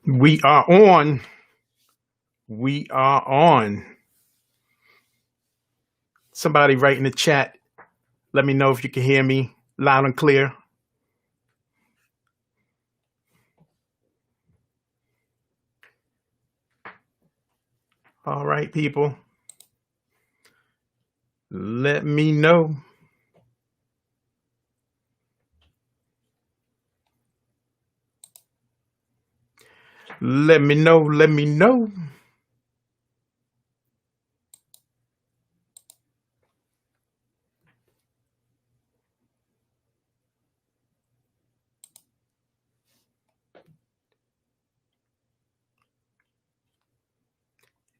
We are on. We are on. Somebody write in the chat. Let me know if you can hear me loud and clear. All right, people. Let me know. Let me know. Let me know.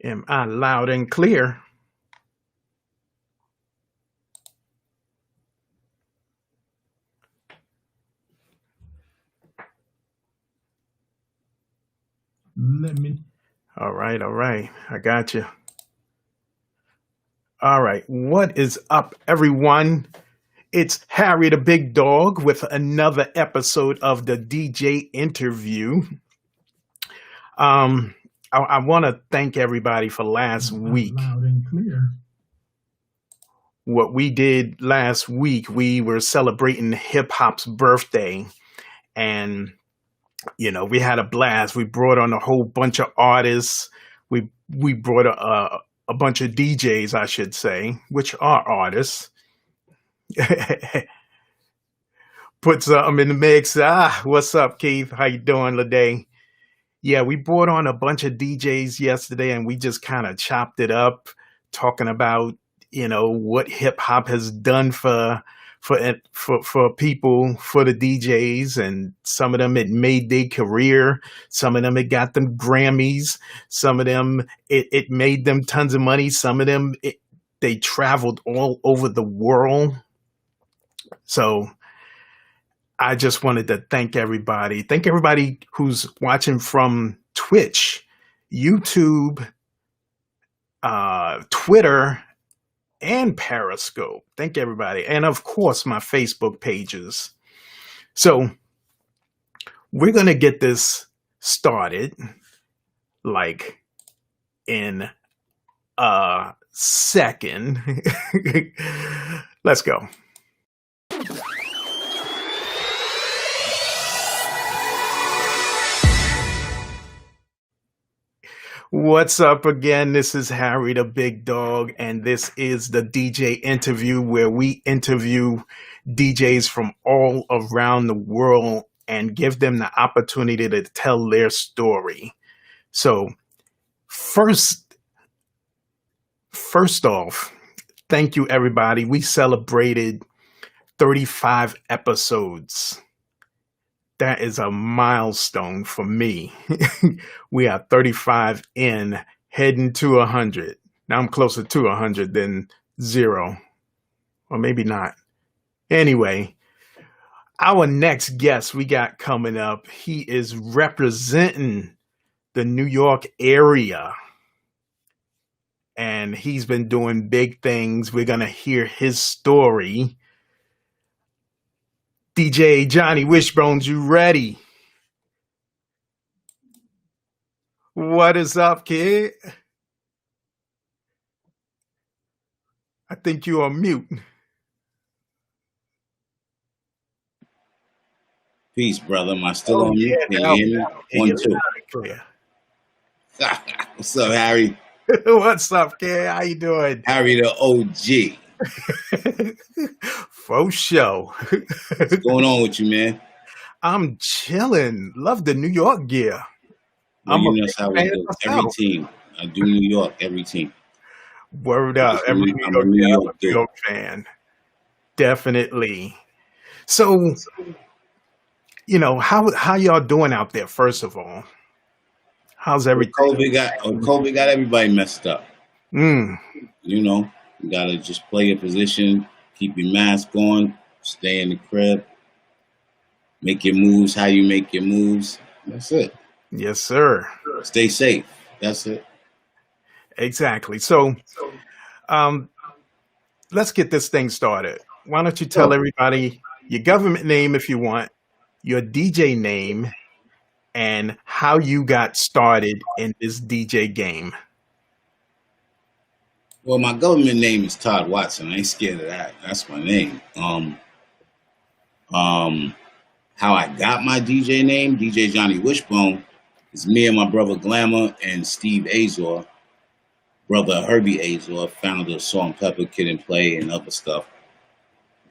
Am I loud and clear? Let me. All right. All right. I got you. All right. What is up, everyone? It's Harry the Big Dog with another episode of the DJ interview. I want to thank everybody for last week. Loud and clear. What we did last week, we were celebrating hip hop's birthday, and we had a blast. We brought on a whole bunch of artists. We brought a bunch of DJs, I should say, which are artists. Put something in the mix. What's up, Keith? How you doing today? Yeah, we brought on a bunch of DJs yesterday, and we just kind of chopped it up, talking about what hip hop has done for people, for the DJs, and some of them it made their career, some of them it got them Grammys, some of them it made them tons of money, some of them they traveled all over the world. So I just wanted to thank everybody. Thank everybody who's watching from Twitch, YouTube, Twitter, and Periscope. Thank everybody. And of course, my Facebook pages. So we're going to get this started like in a second. Let's go. What's up again? This is Harry the Big Dog, and this is the DJ interview where we interview DJs from all around the world and give them the opportunity to tell their story. So first off, thank you everybody. We celebrated 35 episodes. That is a milestone for me. We are 35 in, heading to 100. Now I'm closer to 100 than 0. Or maybe not. Anyway, our next guest we got coming up, he is representing the New York area. And he's been doing big things. We're going to hear his story. DJ Johnny Wishbones, you ready? What is up, kid? I think you're on mute. Peace, brother. Am I still on mute? Can you hear me? 1, 2. What's up, Harry? What's up, kid? How you doing? Harry the OG. For sure. What's going on with you, man? I'm chilling. Love the New York gear. Well, that's how we do. Every team. I do New York, every team. Word up. I'm a New York fan. Definitely. So, how y'all doing out there, first of all? How's everything? COVID got everybody messed up. You gotta just play your position, keep your mask on, stay in the crib, make your moves how you make your moves. That's it. Yes, sir. Stay safe. That's it. Exactly. So, let's get this thing started. Why don't you tell everybody your government name if you want, your DJ name, and how you got started in this DJ game. Well, my government name is Todd Watson. I ain't scared of that. That's my name. Um, how I got my DJ name, DJ Johnny Wishbone, is me and my brother Glamour and Steve Azor, brother Herbie Azor, founder of Salt and Pepper Kid and Play and other stuff.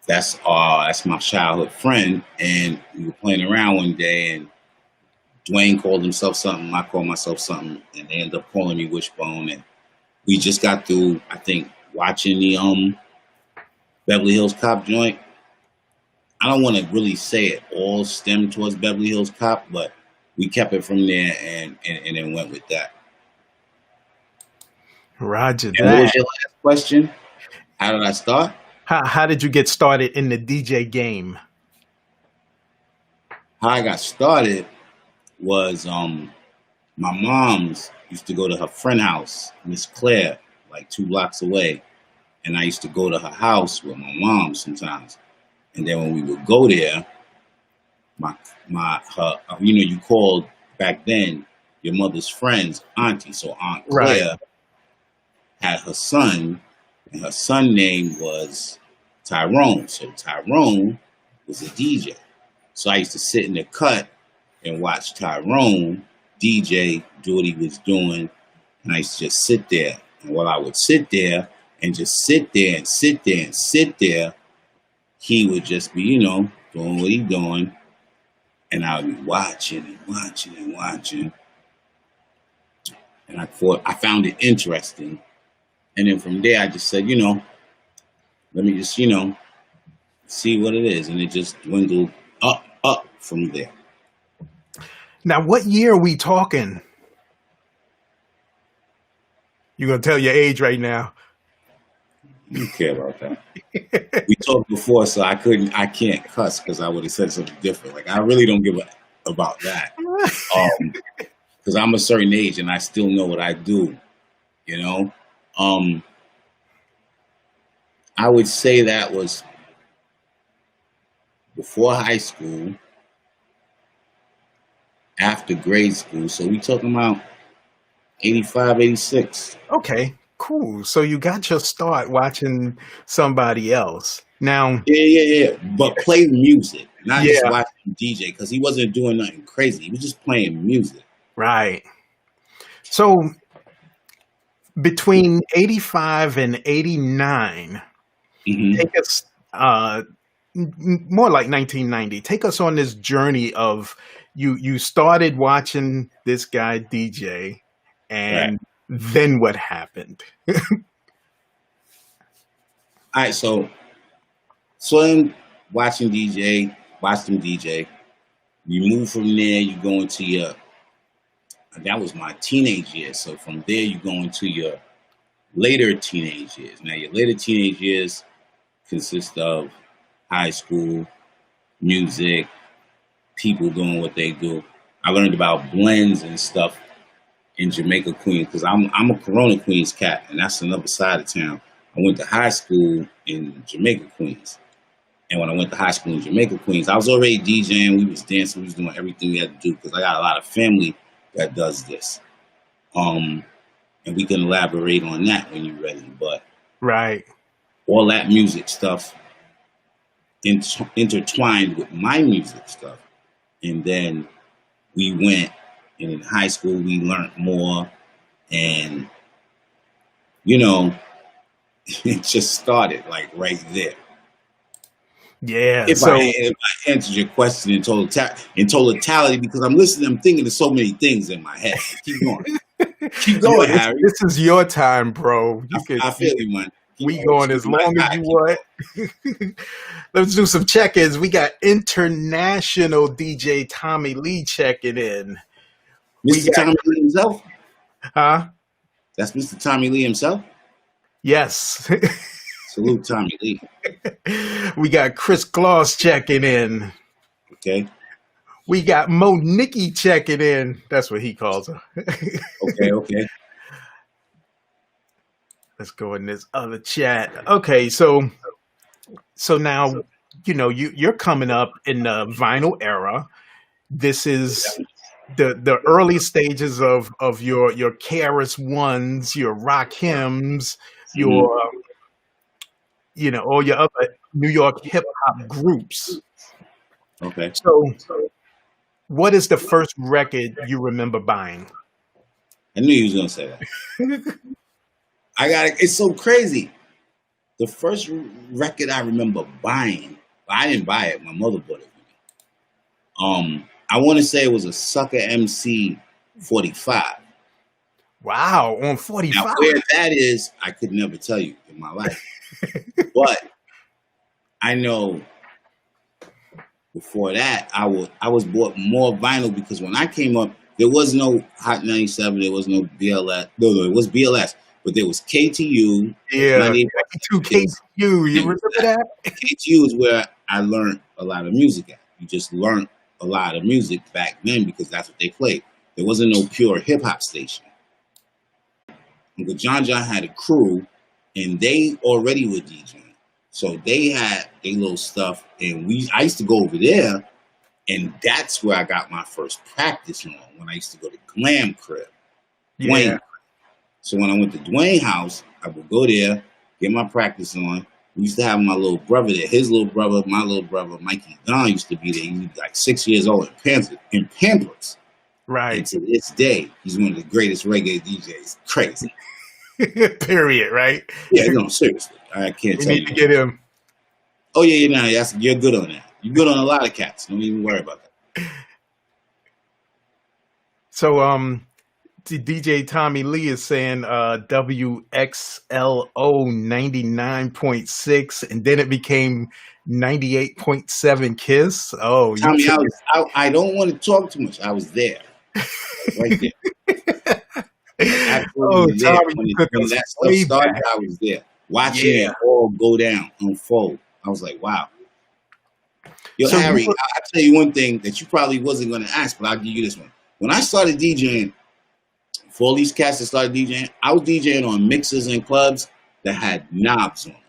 That's my childhood friend, and we were playing around one day, and Dwayne called himself something, I called myself something, and they ended up calling me Wishbone. And we just got through, I think, watching the Beverly Hills Cop joint. I don't want to really say it all stemmed towards Beverly Hills Cop, but we kept it from there and then went with that. Roger And what was that. your last question? How did I start? How did you get started in the DJ game? How I got started was my mom's used to go to her friend house, Miss Claire, like 2 blocks away. And I used to go to her house with my mom sometimes. And then when we would go there, you called back then your mother's friend's auntie. So Aunt Claire had her son, and her son's name was Tyrone. So Tyrone was a DJ. So I used to sit in the cut and watch Tyrone DJ do what he was doing. And I used to just sit there. And while I would sit there and just sit there and sit there and sit there, he would just be, doing what he's doing. And I would be watching and watching and watching. And I found it interesting. And then from there, I just said, let me just, see what it is. And it just dwindled up from there. Now, what year are we talking? You're going to tell your age right now. You don't care about that. We talked before, so I can't cuss because I would have said something different. Like, I really don't give a about that. Because I'm a certain age and I still know what I do, I would say that was before high school, after grade school. So we talking about 85, 86. Okay, cool. So you got your start watching somebody else. Now, Yeah. But play music, not just yeah, watching DJ, because he wasn't doing nothing crazy. He was just playing music. right. So between 85 and 89, hmm take us more like 1990. Take us on this journey of you started watching this guy DJ, Right. and then what happened? All right. So I'm watching DJ, watched him DJ. You move from there, you go into that was my teenage years. So from there, you go into your later teenage years. Now, your later teenage years consist of high school, music, people doing what they do. I learned about blends and stuff in Jamaica, Queens, because I'm a Corona, Queens cat, and that's another side of town. I went to high school in Jamaica, Queens. And when I went to high school in Jamaica, Queens, I was already DJing. We was dancing. We was doing everything we had to do because I got a lot of family that does this. And we can elaborate on that when you're ready. But Right. all that music stuff intertwined with my music stuff. And then we went, and in high school, we learned more. And, it just started like right there. Yeah. If So I answered your question in totality, because I'm listening, I'm thinking of so many things in my head. Keep going. Keep yo, going, this, Harry. this is your time, bro. You can I feel you, man. Keep we going. going as long as you want. Let's do some check-ins. We got international DJ Tommy Lee checking in. We Mr. got Tommy Lee himself? huh? That's Mr. Tommy Lee himself? Yes. Salute Tommy Lee. We got Chris Gloss checking in. Okay. We got Mo Nikki checking in. That's what he calls her. Okay. Let's go in this other chat. Okay, so now you're coming up in the vinyl era. This is the early stages of your KRS Ones, your Rock Hymns, your Mhm. all your other New York hip hop groups. Okay. So, what is the first record you remember buying? I knew you was gonna say that. I got it. It's so crazy. The first record I remember buying, I didn't buy it. My mother bought it. I want to say it was a Sucker MC 45. Wow, on Now, 45. where that is, I could never tell you in my life. But I know before that, I was bought more vinyl because when I came up, there was no Hot 97, there was no BLS. No, it was BLS, but there was KTU, there was Yeah, 92 98.7 Kids. KTU. You And remember that? KTU is where I learned a lot of music at. You just learned a lot of music back then because that's what they played. There wasn't no pure hip hop station. Uncle John had a crew, and they already were DJing. So they had their little stuff, and I used to go over there, and that's where I got my first practice on when I used to go to Glam Crib, Yeah, Dwayne. So when I went to Dwayne house, I would go there, get my practice on. We used to have my little brother there. His little brother, my little brother, Mikey Don used to be there. He was like 6 years old in Pampers. And right. to this day, he's one of the greatest reggae DJs. Crazy. Period, right? Yeah, no, seriously. I can't We tell need you to no get more. him. Oh, yeah, you're good on that. You're good on a lot of cats. Don't even worry about that. So, DJ Tommy Lee is saying WXLO 99.6, and then it became 98.7 Kiss. Oh, you Tommy, took I don't want to talk too much. I was there. Right there. I was Oh, absolutely there. Tommy, you took When us that stuff way started, back. I was there. Watching Yeah. it all go down, unfold. I was like, wow. Yo, So you Harry, I'll tell you one thing that you probably wasn't going to ask, but I'll give you this one. When I started DJing, for all these cats that started DJing, I was DJing on mixers and clubs that had knobs on them,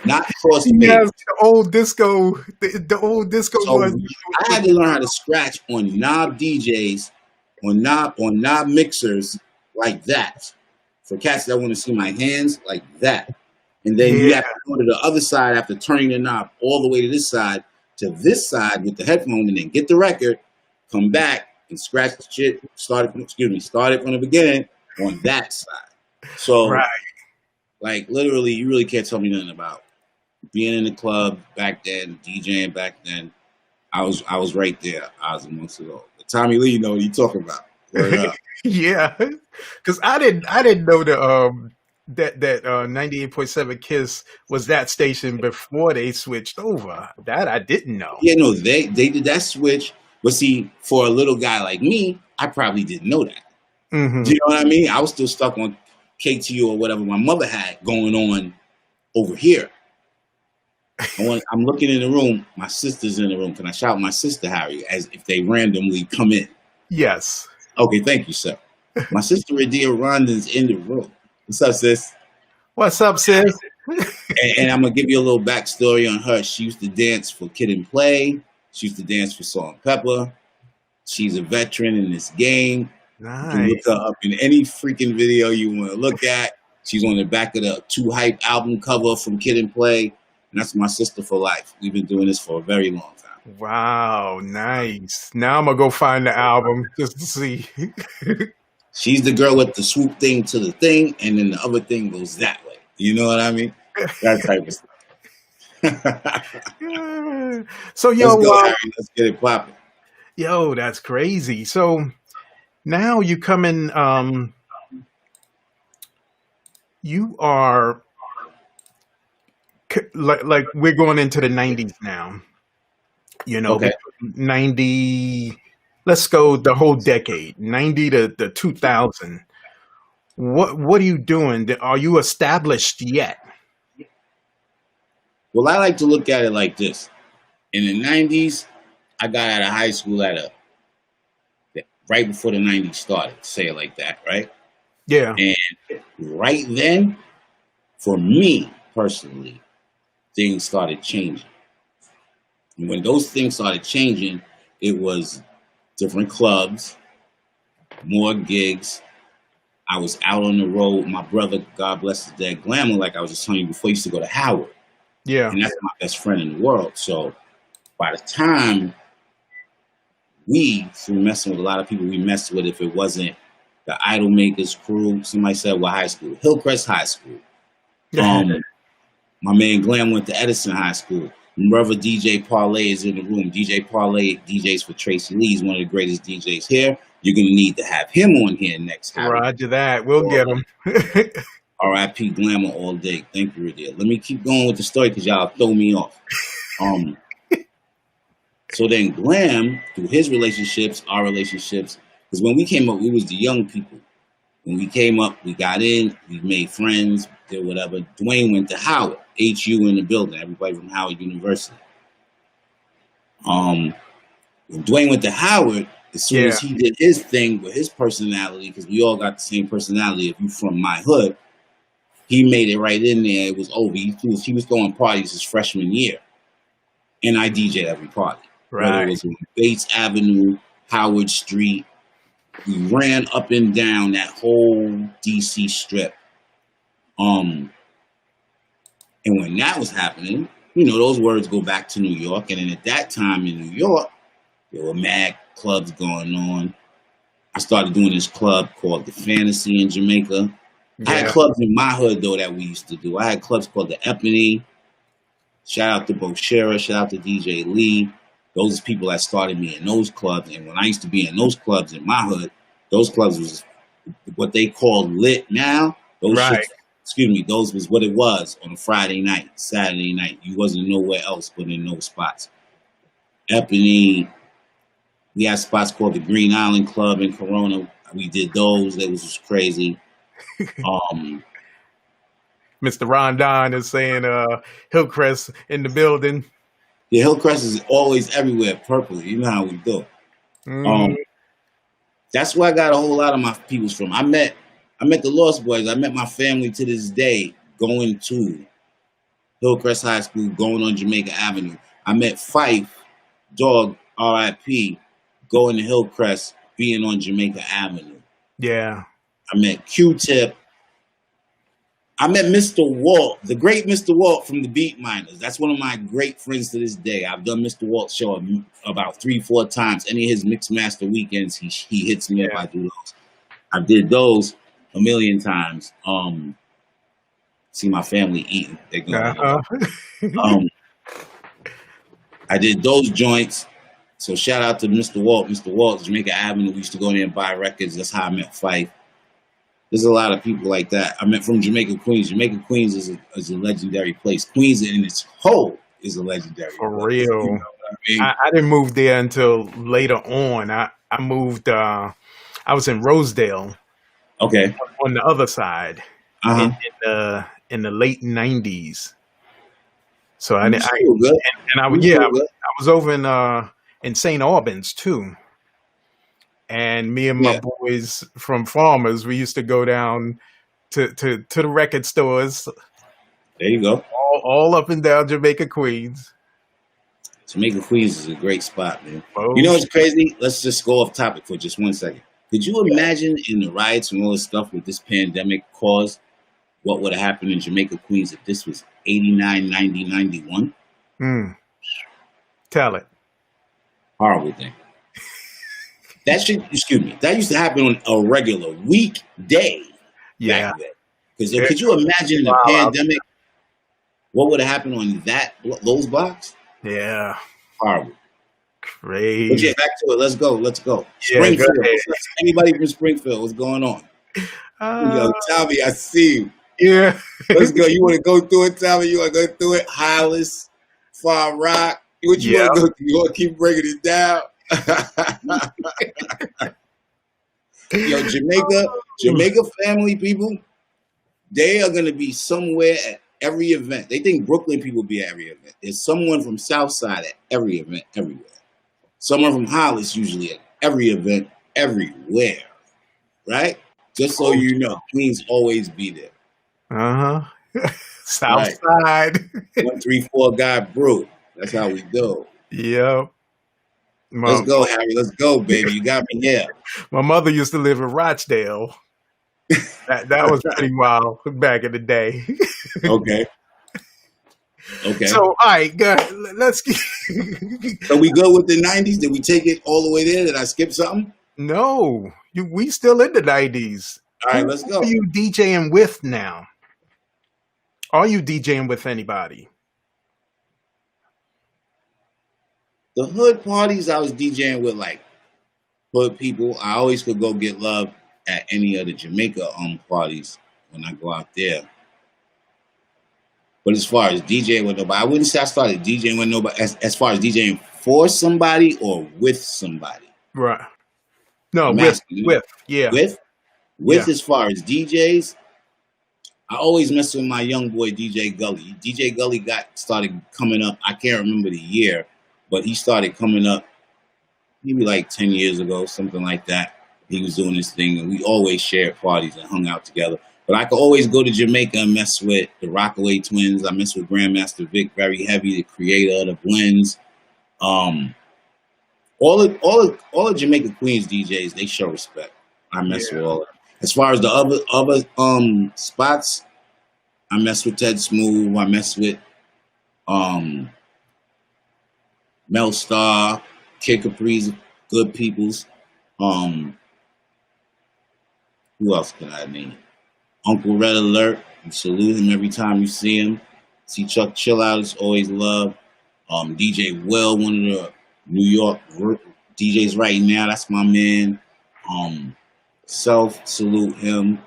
not cross yes, fade. the old disco, the old disco So was I had to learn how to scratch on knob DJs, on knob mixers like that. For cats that want to see my hands like that. And then you yeah, have to go to the other side after turning the knob all the way to this side with the headphone, and then get the record, come back and scratch the shit, start it from the beginning on that side. So right. like literally you really can't tell me nothing about being in the club back then, DJing back then. I was right there. I was amongst it all. But Tommy Lee, you know what you talking about. Word up. Yeah, because I didn't know that 98.7 Kiss was that station before they switched over. That I didn't know. Yeah, no, they did that switch. But see, for a little guy like me, I probably didn't know that. Do Hmm. you know what I mean? I was still stuck on KTU or whatever my mother had going on over here. I'm looking in the room. My sister's in the room. Can I shout my sister, Harry, as if they randomly come in? Yes. Okay, thank you, sir. My sister, Adia Rondon's in the room. What's up, sis? What's up, sis? And I'm going to give you a little backstory on her. She used to dance for Kid and Play. She used to dance for Salt and Pepper. She's a veteran in this game. You can look Nice. her up in any freaking video you want to look at. She's on the back of the Too Hype album cover from Kid and Play. And that's my sister for life. We've been doing this for a very long time. Wow, nice. Now I'm gonna go find the album just to see. She's the girl with the swoop thing to the thing, and then the other thing goes that way. You know what I mean? That type of stuff. So Let's go, Harry. Let's get it popping. yo, that's crazy. So now you come in. You are like we're going into the '90s now. Okay. 90. Let's go the whole decade, 90 to 2000. What are you doing? Are you established yet? Well, I like to look at it like this. In the 90s, I got out of high school right before the 90s started, say it like that, right? Yeah. And right then, for me personally, things started changing. And when those things started changing, it was different clubs, more gigs. I was out on the road. My brother, God bless his dad, Glamour, like I was just telling you before, used to go to Howard. Yeah. And that's my best friend in the world. So by the time through messing with a lot of people we messed with, if it wasn't the Idol Makers crew, somebody said, what high school? Hillcrest High School. My man Glam went to Edison High School. Brother DJ Parlay is in the room. DJ Parlay DJs for Tracy Lee. He's one of the greatest DJs here. You're going to need to have him on here next. Roger that. We'll get him. R.I.P. Glamour all day. Thank you, Radia. Let me keep going with the story because y'all throw me off. So then Glam, through his relationships, our relationships, because when we came up, we was the young people. When we came up, we got in, we made friends, did whatever. Dwayne went to Howard, HU in the building, everybody from Howard University. When Dwayne went to Howard, as soon as he did his thing with his personality, because we all got the same personality, if you from my hood, he made it right in there. It was over. He was throwing parties his freshman year. And I DJ'd every party. Right. Whether it was on Bates Avenue, Howard Street. We ran up and down that whole DC strip. And when that was happening, you know, those words go back to New York. And then at that time in New York, there were mad clubs going on. I started doing this club called The Fantasy in Jamaica. Yeah. I had clubs in my hood, though, that we used to do. I had clubs called The Epony. Shout out to Boshera. Shout out to DJ Lee. Those are people that started me in those clubs. And when I used to be in those clubs in my hood, those clubs was what they call lit now. Those those was what it was on a Friday night, Saturday night. You wasn't nowhere else but in those spots. Epony, we had spots called the Green Island Club in Corona. We did those. That was just crazy. Mr. Rondon is saying Hillcrest in the building. Yeah, Hillcrest is always everywhere, purple. You know how we do. That's where I got a whole lot of my peoples from. I met the Lost Boys. I met my family to this day going to Hillcrest High School, going on Jamaica Avenue. I met Fife, Dog, R.I.P., going to Hillcrest, being on Jamaica Avenue. Yeah. I met Q-Tip. I met Mr. Walt, the great Mr. Walt from the Beat Miners. That's one of my great friends to this day. I've done Mr. Walt's show about 3-4 times. Any of his mixed master weekends, he hits me up. I do those. I did those a million times. See my family eating. They're going. I did those joints. So shout out to Mr. Walt. Mr. Walt, Jamaica Avenue. We used to go there and buy records. That's how I met Fife. There's a lot of people like that. I met from Jamaica, Queens. Jamaica, Queens is a legendary place. Queens in its whole is a legendary place. For real. You know what I mean? I didn't move there until later on. I moved, I was in Rosedale. Okay. On the other side in the late 90s. So I was over in St. Albans too. And me and my boys from Farmers, we used to go down to the record stores. There you go. All up and down Jamaica, Queens. Jamaica, Queens is a great spot, man. Oh. You know what's crazy? Let's just go off topic for just 1 second. Could you imagine in the riots and all this stuff with this pandemic caused, what would have happened in Jamaica, Queens if this was 89, 90, 91? Tell it. Horrible thing. That used to happen on a regular weekday. Yeah. Because could you imagine the pandemic? What would have happened on those blocks? Yeah. Horrible. Crazy. But yeah, back to it. Let's go. Springfield. Anybody from Springfield? What's going on? Yo, Tommy, I see you. Yeah. Let's go. You want to go through it, Tommy? You want to go through it? Hollis, Far Rock. What you want to go through? You want to keep breaking it down? Yo, Jamaica family people, they are going to be somewhere at every event. They think Brooklyn people be at every event. There's someone from Southside at every event, everywhere. Someone from Hollis usually at every event, everywhere. Right? Just so you know, Queens always be there. Southside. Right. 134 Guy Brew. That's how we do. Yep. Let's My, go, Harry. Let's go, baby. You got me here. my mother used to live in Rochdale. That was pretty wild back in the day. Okay. Okay. So, all right, go ahead. Let's get. So we good with the 90s? Did we take it all the way there? Did I skip something? No, we still in the 90s. All right, Who let's are go. you DJing with now? Are you DJing with anybody? The hood parties I was DJing with, like, hood people. I always could go get love at any of the Jamaica parties when I go out there. But as far as DJing with nobody, I wouldn't say I started DJing with nobody. As far as DJing for somebody or with somebody, Right. No, I'm asking you. yeah, With yeah. as far as DJs, I always mess with my young boy DJ Gully. DJ Gully started coming up. I can't remember the year, but he started coming up maybe like 10 years ago, something like that. He was doing this thing, and we always shared parties and hung out together. But I could always go to Jamaica and mess with the Rockaway Twins. I mess with Grandmaster Vic very heavy, the creator of the blends. All of Jamaica Queens DJs, they show respect. I mess with all of them. As far as the other spots, I mess with Ted Smooth. I mess with Mel Star, Kid Capri's, Good Peoples. Who else can I name? Uncle Red Alert. You salute him every time you see him. See Chuck Chill Out is always love. DJ Will, one of the New York DJs right now. That's my man. Self, salute him.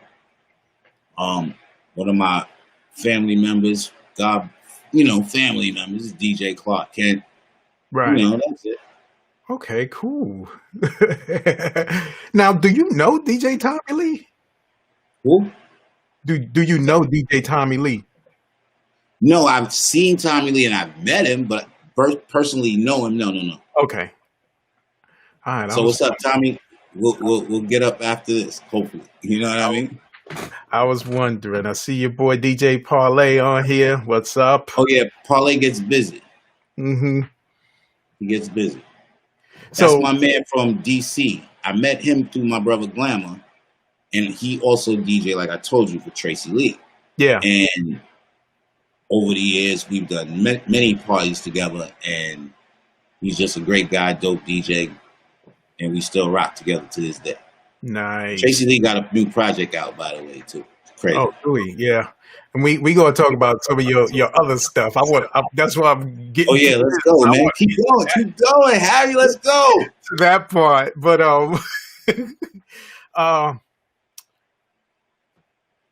One of my family members, family members, is DJ Clark Kent. Right. That's it. Okay, cool. Now, do you know DJ Tommy Lee? Who? Do you know DJ Tommy Lee? No, I've seen Tommy Lee and I've met him, but personally know him. No. Okay. All right. So what's up, Tommy? We'll get up after this, hopefully. You know what I mean? I was wondering. I see your boy DJ Parlay on here. What's up? Oh yeah, Parlay gets busy. Mm-hmm. He gets busy. That's So my man from DC. I met him through my brother Glamour, and he also DJ, like I told you, for Tracy Lee. yeah, And over the years, we've done many parties together, and he's just a great guy, dope DJ, and we still rock together to this day. nice. Tracy Lee got a new project out, by the way, too. Crazy. Oh, really? Yeah. And we gonna talk about some of your other stuff. That's why I'm getting. Oh yeah, let's go, man. Keep going, Harry. Let's go. To that part, but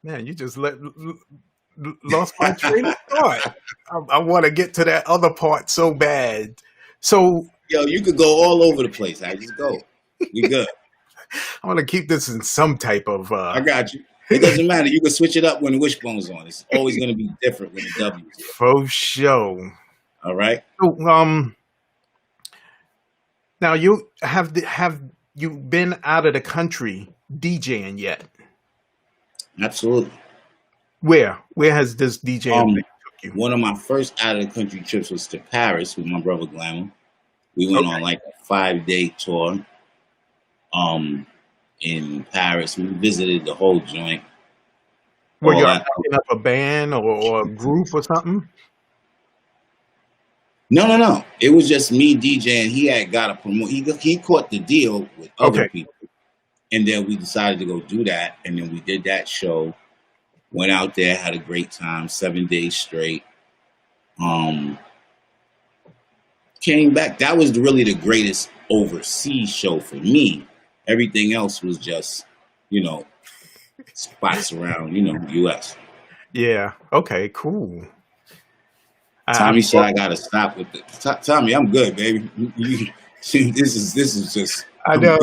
man, you just lost my train of thought. I want to get to that other part so bad. So Yo, you could go all over the place. I just go. We good. I want to keep this in some type of. I got you. It doesn't matter. You can switch it up when the Wishbone's on. It's always going to be different when the W's here. For sure. All right. So, now have you been out of the country DJing yet? Absolutely. Where has this DJing thing took you? One of my first out of the country trips was to Paris with my brother Glamour. We went on like a 5-day tour. In Paris, we visited the whole joint. Were you picking up a band or a group or something? No. It was just me DJing. He had got a promote. He caught the deal with other people, and then we decided to go do that. And then we did that show. Went out there, had a great time, 7 days straight. Came back. That was really the greatest overseas show for me. Everything else was just, spots around, U.S. Yeah. Okay. Cool. Tommy said I gotta stop with it. Tommy, I'm good, baby. This is just. I know.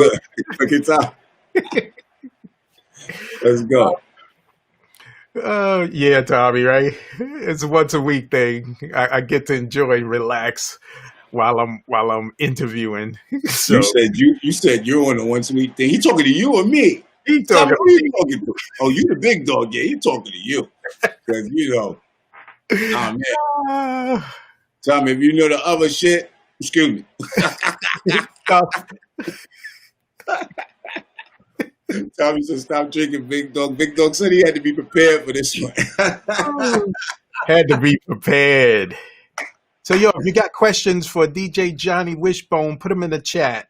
Okay, Tom. Let's go. Yeah, Tommy. Right. It's a once a week thing. I get to enjoy and relax while I'm interviewing. So you said you're on a once a week thing. He talking to you or me? He talking. Who you talking to? Oh, you the big dog. Yeah, he talking to you. Because oh man. Tommy, if you know the other shit, excuse me. stuff. Tommy said, "Stop drinking, Big Dog." Big Dog said he had to be prepared for this one. Had to be prepared. So, yo, if you got questions for DJ Johnny Wishbone, put them in the chat.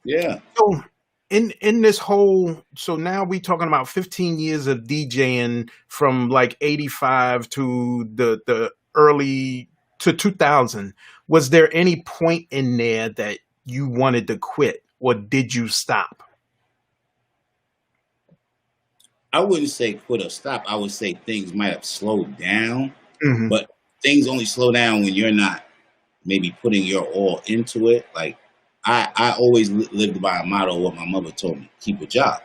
Yeah. So, in this whole, so now we talking about 15 years of DJing from like 85 to the early to 2000. Was there any point in there that you wanted to quit, or did you stop? I wouldn't say quit or stop. I would say things might have slowed down, Mm-hmm. but things only slow down when you're not maybe putting your all into it. Like I always lived by a motto of what my mother told me: keep a job.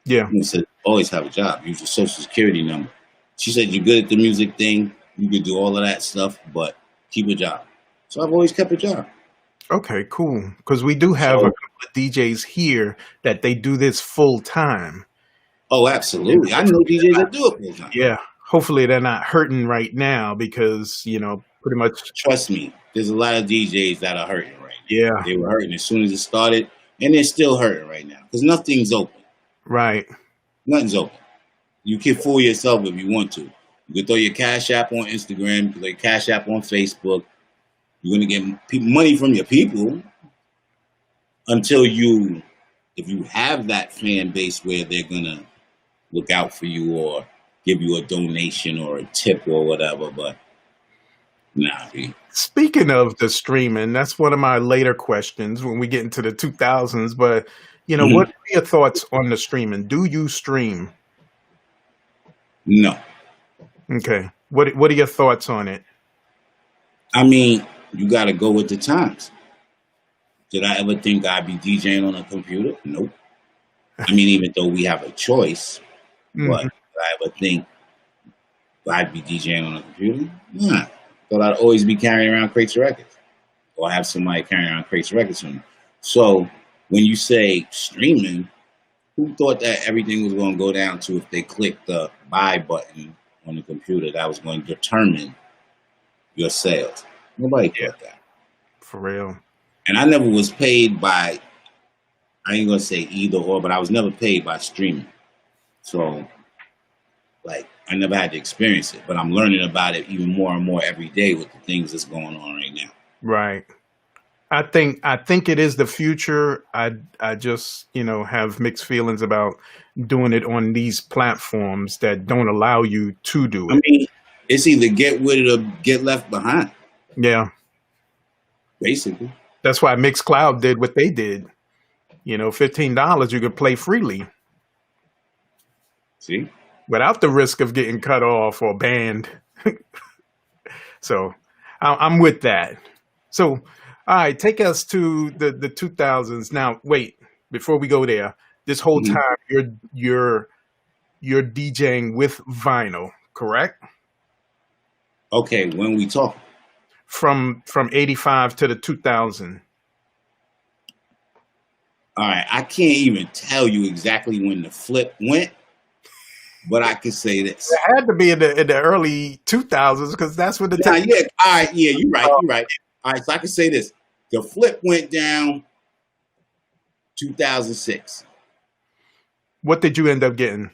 Yeah. She said, always have a job. Use your social security number. She said, you're good at the music thing. You can do all of that stuff, but keep a job. So I've always kept a job. Okay, cool. Because we do have a So, couple of DJs here that they do this full time. oh, absolutely. I know DJs that do it full time. Yeah. Hopefully they're not hurting right now because, pretty much. Trust me, there's a lot of DJs that are hurting right now. Yeah. They were hurting as soon as it started, and they're still hurting right now because nothing's open. Right. Nothing's open. You can fool yourself if you want to. You can throw your Cash App on Instagram, you can throw your Cash App on Facebook. You're going to get money from your people until if you have that fan base where they're going to look out for you or give you a donation or a tip or whatever. But nah, Speaking of the streaming, that's one of my later questions when we get into the 2000s. But, what are your thoughts on the streaming? Do you stream? No. Okay. What are your thoughts on it? I mean, you got to go with the times. Did I ever think I'd be DJing on a computer? Nope. I mean, even though we have a choice, but did I ever think I'd be DJing on a computer? Nah. Thought I'd always be carrying around crates of records or have somebody carrying around crates of records from me. So when you say streaming, who thought that everything was going to go down to if they clicked the buy button on the computer that was going to determine your sales? Nobody thought that. For real. And I never was paid by, I ain't going to say either or, but I was never paid by streaming. So, I never had to experience it, but I'm learning about it even more and more every day with the things that's going on right now. Right. I think it is the future. I just, have mixed feelings about doing it on these platforms that don't allow you to do it. I mean, it's either get with it or get left behind. Yeah. Basically. That's why Mixcloud did what they did. $15 you could play freely. See? Without the risk of getting cut off or banned. So I'm with that. So, all right, take us to the 2000s. Now, wait, before we go there, this whole time you're DJing with vinyl, correct? Okay, when we talk. From 85 to the 2000. All right, I can't even tell you exactly when the flip went. But I can say this. It had to be in the early 2000s because that's when the All right, you're right. All right, so I can say this. The flip went down 2006. What did you end up getting?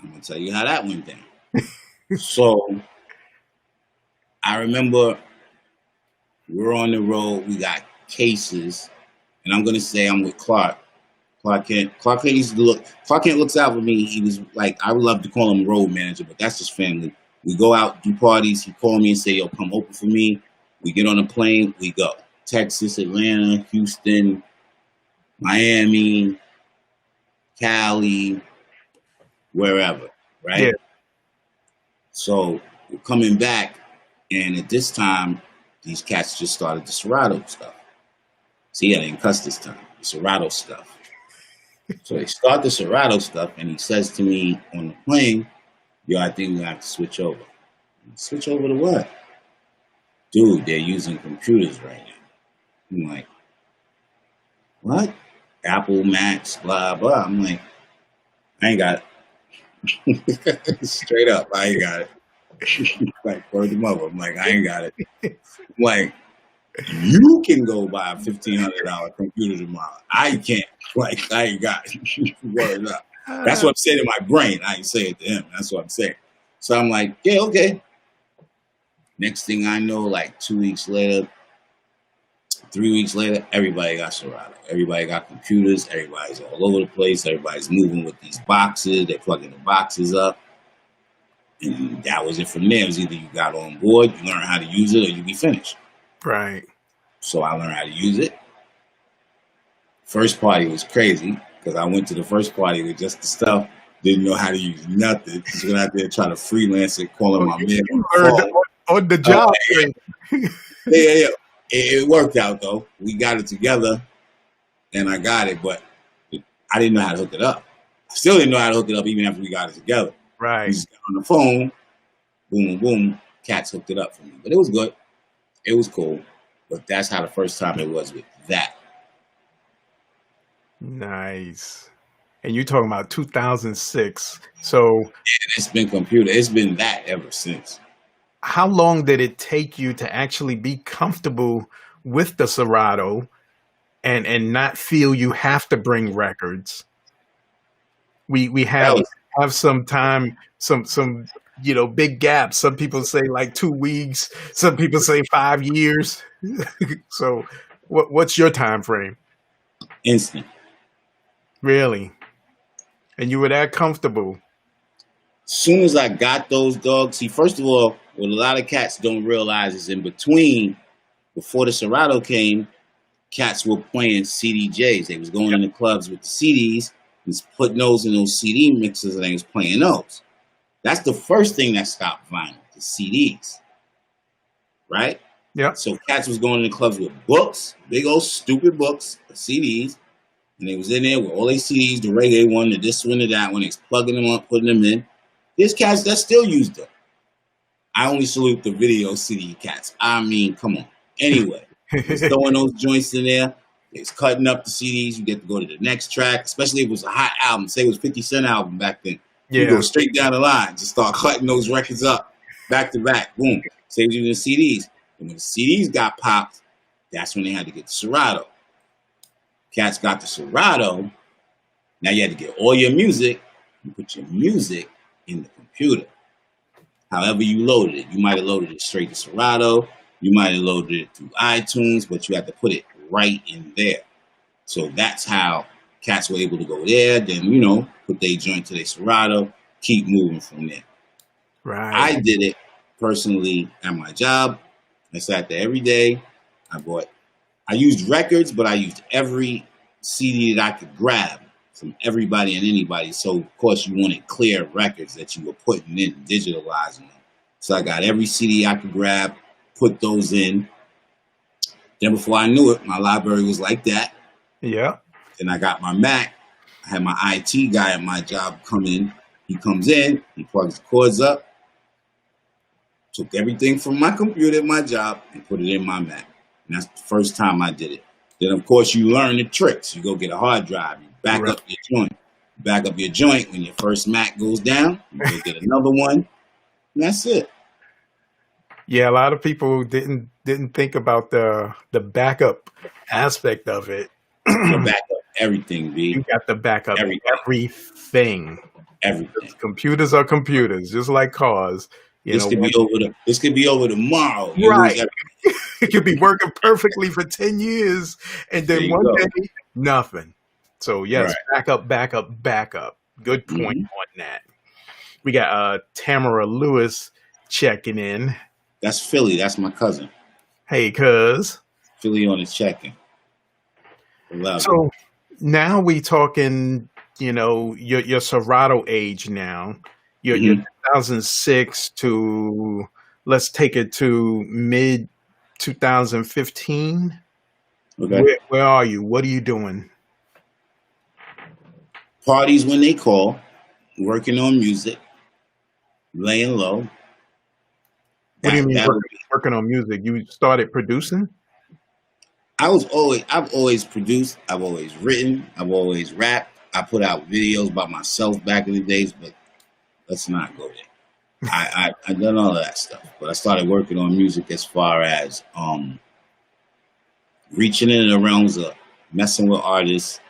I'm going to tell you how that went down. So I remember we're on the road. We got cases. And I'm going to say I'm with Clark. Clark Kent used to look. Clark Kent looks out for me. He was like, I would love to call him road manager, but that's his family. We go out, do parties. He called me and say, yo, come open for me. We get on a plane. We go. Texas, Atlanta, Houston, Miami, Cali, wherever, right? Yeah. So we're coming back, and at this time, these cats just started the Serato stuff. See, I didn't cuss this time. The Serato stuff. So they start the Serato stuff, and he says to me on the plane, yo, I think we have to switch over. Switch over to what? Dude, they're using computers right now. I'm like, what? Apple, Macs, blah, blah. I'm like, I ain't got it. Straight up, I ain't got it. Like, word to mother. I'm like, I ain't got it. I'm like, You can go buy a $1,500 computer tomorrow. I can't. Like, I ain't got it. Word up. That's what I'm saying in my brain. I ain't say it to him. That's what I'm saying. So I'm like, yeah, okay. Next thing I know, like 2 weeks later, 3 weeks later, everybody got Serato. Everybody got computers. Everybody's all over the place. Everybody's moving with these boxes. They're plugging the boxes up. And that was it from there. It was either you got on board, you learn how to use it, or you be finished. Right. So I learned how to use it. First party was crazy because I went to the first party with just the stuff, didn't know how to use nothing. Just went out there trying to freelance it, calling my man on the job. Yeah. It worked out though. We got it together, and I got it, but I didn't know how to hook it up. I still didn't know how to hook it up even after we got it together. Right. We just got on the phone, boom, boom, Cats hooked it up for me. But it was good. It was cool. But that's how the first time it was with that. Nice. And you're talking about 2006. So it's been computer. It's been that ever since. How long did it take you to actually be comfortable with the Serato and not feel you have to bring records? We have some time, some big gaps. Some people say like 2 weeks. Some people say 5 years. So what's your time frame? Instant. Really? And you were that comfortable? Soon as I got those dogs, see, first of all, what a lot of cats don't realize is in between, before the Serato came, cats were playing CDJs. They was going in the clubs with the CDs, was putting those in those CD mixers, and they was playing those. That's the first thing that stopped vinyl, the CDs. Right? Yeah. So cats was going in the clubs with books, big old stupid books, CDs, and they was in there with all their CDs, the reggae one, the this one, the that one. They was plugging them up, putting them in. There's cats that still use them. I only salute the video CD cats. I mean, come on. Anyway, just throwing those joints in there. It's cutting up the CDs. You get to go to the next track, especially if it was a hot album. Say it was 50 Cent album back then. Yeah. You go straight down the line. Just start cutting those records up back to back. Boom. Same you the CDs. And when the CDs got popped, that's when they had to get the Serato. Cats got the Serato. Now you had to get all your music and put your music in the computer. However you loaded it. You might have loaded it straight to Serato. You might have loaded it through iTunes, but you had to put it right in there. So that's how cats were able to go there, then, put their joint to their Serato, keep moving from there. Right. I did it personally at my job. I sat there every day. I used records, but I used every CD that I could grab from everybody and anybody. So, of course, you wanted clear records that you were putting in, digitalizing them. So I got every CD I could grab, put those in. Then before I knew it, my library was like that. Yeah. Then I got my Mac. I had my IT guy at my job come in. He comes in, he plugs the cords up, took everything from my computer at my job and put it in my Mac. And that's the first time I did it. Then, of course, you learn the tricks. You go get a hard drive. You back up your joint. Back up your joint. When your first Mac goes down, you go get another one. And that's it. Yeah, a lot of people didn't think about the backup aspect of it. The backup everything, B. You got the backup everything. Everything. Computers are computers, just like cars. This could be over tomorrow. Right. It could be working perfectly for 10 years, and then one day, nothing. So yes, right. Backup. Good point on that. We got Tamara Lewis checking in. That's Philly. That's my cousin. Hey, cuz. Philly on his checking. So now we talking, your Serato age now. Your 2006 to, let's take it to mid 2015. Okay. Where are you? What are you doing? Parties when they call, working on music, laying low. What do you mean working on music? You started producing? I've always produced, I've always written, I've always rapped. I put out videos by myself back in the days, but let's not go there. I done all of that stuff, but I started working on music as far as reaching in the realms of messing with artists,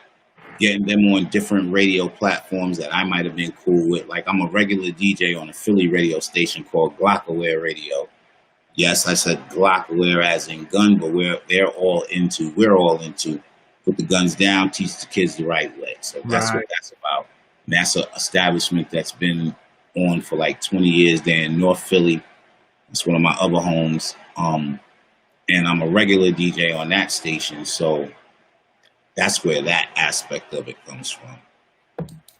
getting them on different radio platforms that I might have been cool with. Like I'm a regular DJ on a Philly radio station called Glockaware Radio. Yes, I said Glockaware as in gun, but we're all into put the guns down, teach the kids the right way. So that's what Right. that's about. And that's an establishment that's been on for like 20 years there in North Philly. It's one of my other homes. And I'm a regular DJ on that station. So that's where that aspect of it comes from.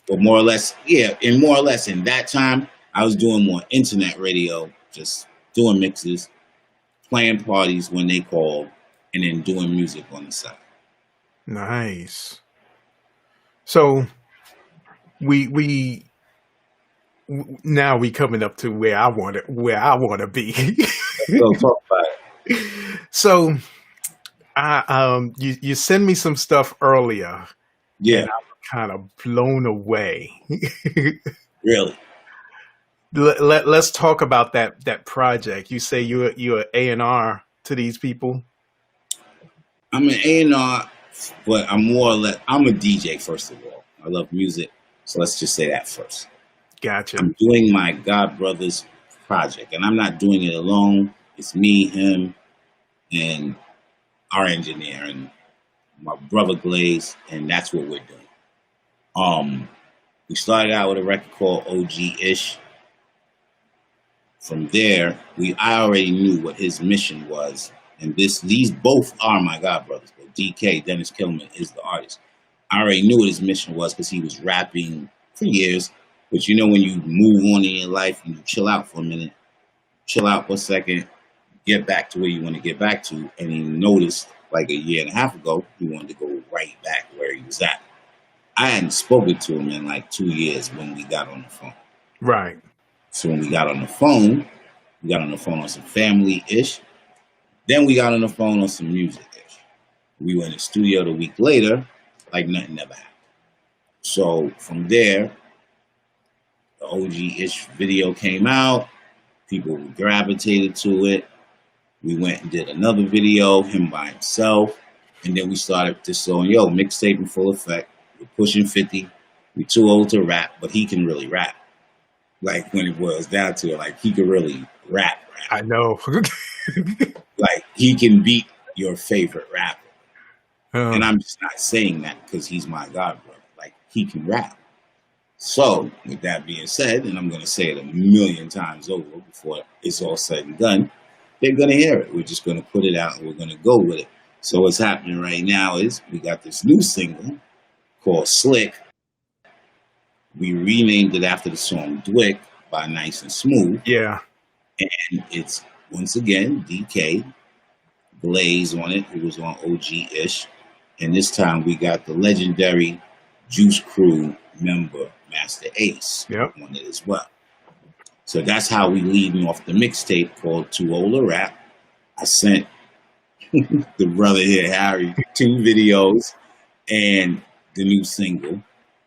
But more or less in that time, I was doing more internet radio, just doing mixes, playing parties when they called, and then doing music on the side. Nice. So we now we coming up to where I want to be. So talk about it. So you send me some stuff earlier, Yeah, and I was kind of blown away. really. Let's talk about that project. You say you're A&R to these people. I'm an A&R, but I'm a DJ first of all. I love music, so let's just say that first. Gotcha. I'm doing my God Brothers project, and I'm not doing it alone. It's me, him, and our engineer, and my brother Glaze, and that's what we're doing. We started out with a record called OG-ish. From there, I already knew what his mission was, and these both are my God Brothers. But DK, Dennis Kilman, is the artist. I already knew what his mission was because he was rapping for years. But you know, when you move on in your life and you chill out for a minute, chill out for a second, get back to where you want to get back to, and he noticed like a year and a half ago, he wanted to go right back where he was at. I hadn't spoken to him in like 2 years when we got on the phone. Right. So when we got on the phone on some family-ish. Then we got on the phone on some music-ish. We went in the studio the week later, like nothing ever happened. So from there, the OG-ish video came out. People gravitated to it. We went and did another video, him by himself. And then we started this song, mixtape in full effect. We're pushing 50. We're too old to rap, but he can really rap. Like when it boils down to it, like he can really rap. I know. Like he can beat your favorite rapper. And Um, I'm just not saying that because he's my God brother. Like he can rap. So with that being said, and I'm going to say it a million times over before it's all said and done, they're going to hear it. We're just going to put it out and we're going to go with it. So what's happening right now is we got this new single called Slick. We renamed it after the song Dwick by Nice and Smooth. yeah. And it's, once again, DK, Blaze on it, who was on OG-ish. And this time we got the legendary Juice Crew member, Master Ace, Yep. on it as well. So that's how we leading off the mixtape called Too Old to Rap. I sent the brother here, Harry, 2 videos and the new single.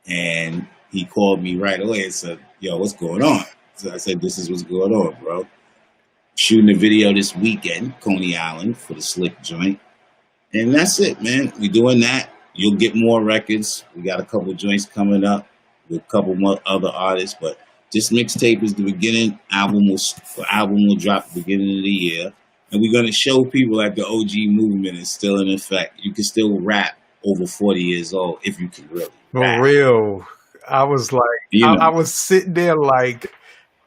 And he called me right away and said, yo, what's going on? So I said, this is what's going on, bro. Shooting a video this weekend, Coney Island, for the Slick joint. And that's it, man. We're doing that. You'll get more records. We got a couple joints coming up with a couple more other artists. But this mixtape is the beginning. Album will drop at the beginning of the year. And we're going to show people that the OG movement is still in effect. You can still rap over 40 years old if you can really For rap. real. I was like, You know, I was sitting there like,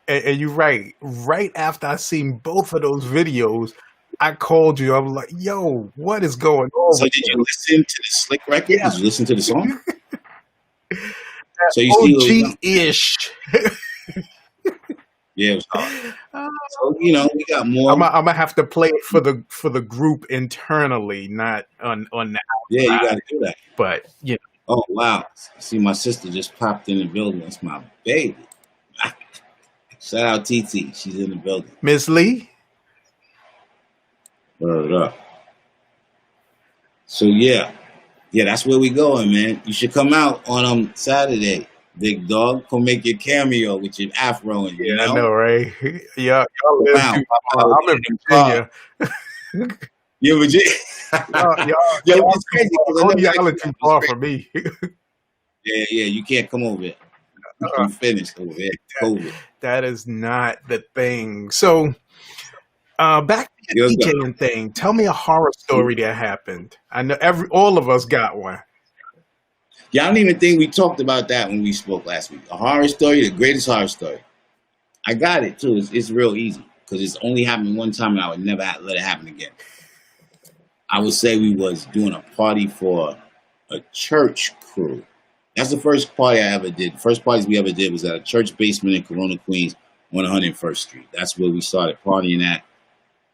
and you're right. Right after I seen both of those videos, I called you. I was like, yo, what is going on so with did you you? listen to the Slick record? Yeah. Did you listen to the song? So you see what we done? OG-ish. Yeah, it was hard. Uh, So, we got more. I'm gonna have to play it for the group internally, not on the Yeah, you outside. got to do that. But Oh, wow. See, my sister just popped in the building. That's my baby. Shout out TT. She's in the building. Miss Lee, Word up. So, yeah, that's where we going, man. You should come out on Saturday, big dog. Come make your cameo with your afro and, I know, right? Yeah, y'all live Wow. too far. I'm in Virginia. You're a Virginia. Yo, Y'all it's too crazy far. because I Long never Island actually too it's far crazy. for me. Yeah, you can't come over it. Uh, You finished over there. COVID. that is not the thing. So, back to Yo, the go. DJing thing. Tell me a horror story that happened. I know all of us got one. Yeah, I don't even think we talked about that when we spoke last week. A horror story, the greatest horror story. I got it too. It's real easy because it's only happened one time, and I would never let it happen again. I would say we was doing a party for a church crew. That's the first party I ever did. The first parties we ever did was at a church basement in Corona, Queens, on 101st Street. That's where we started partying at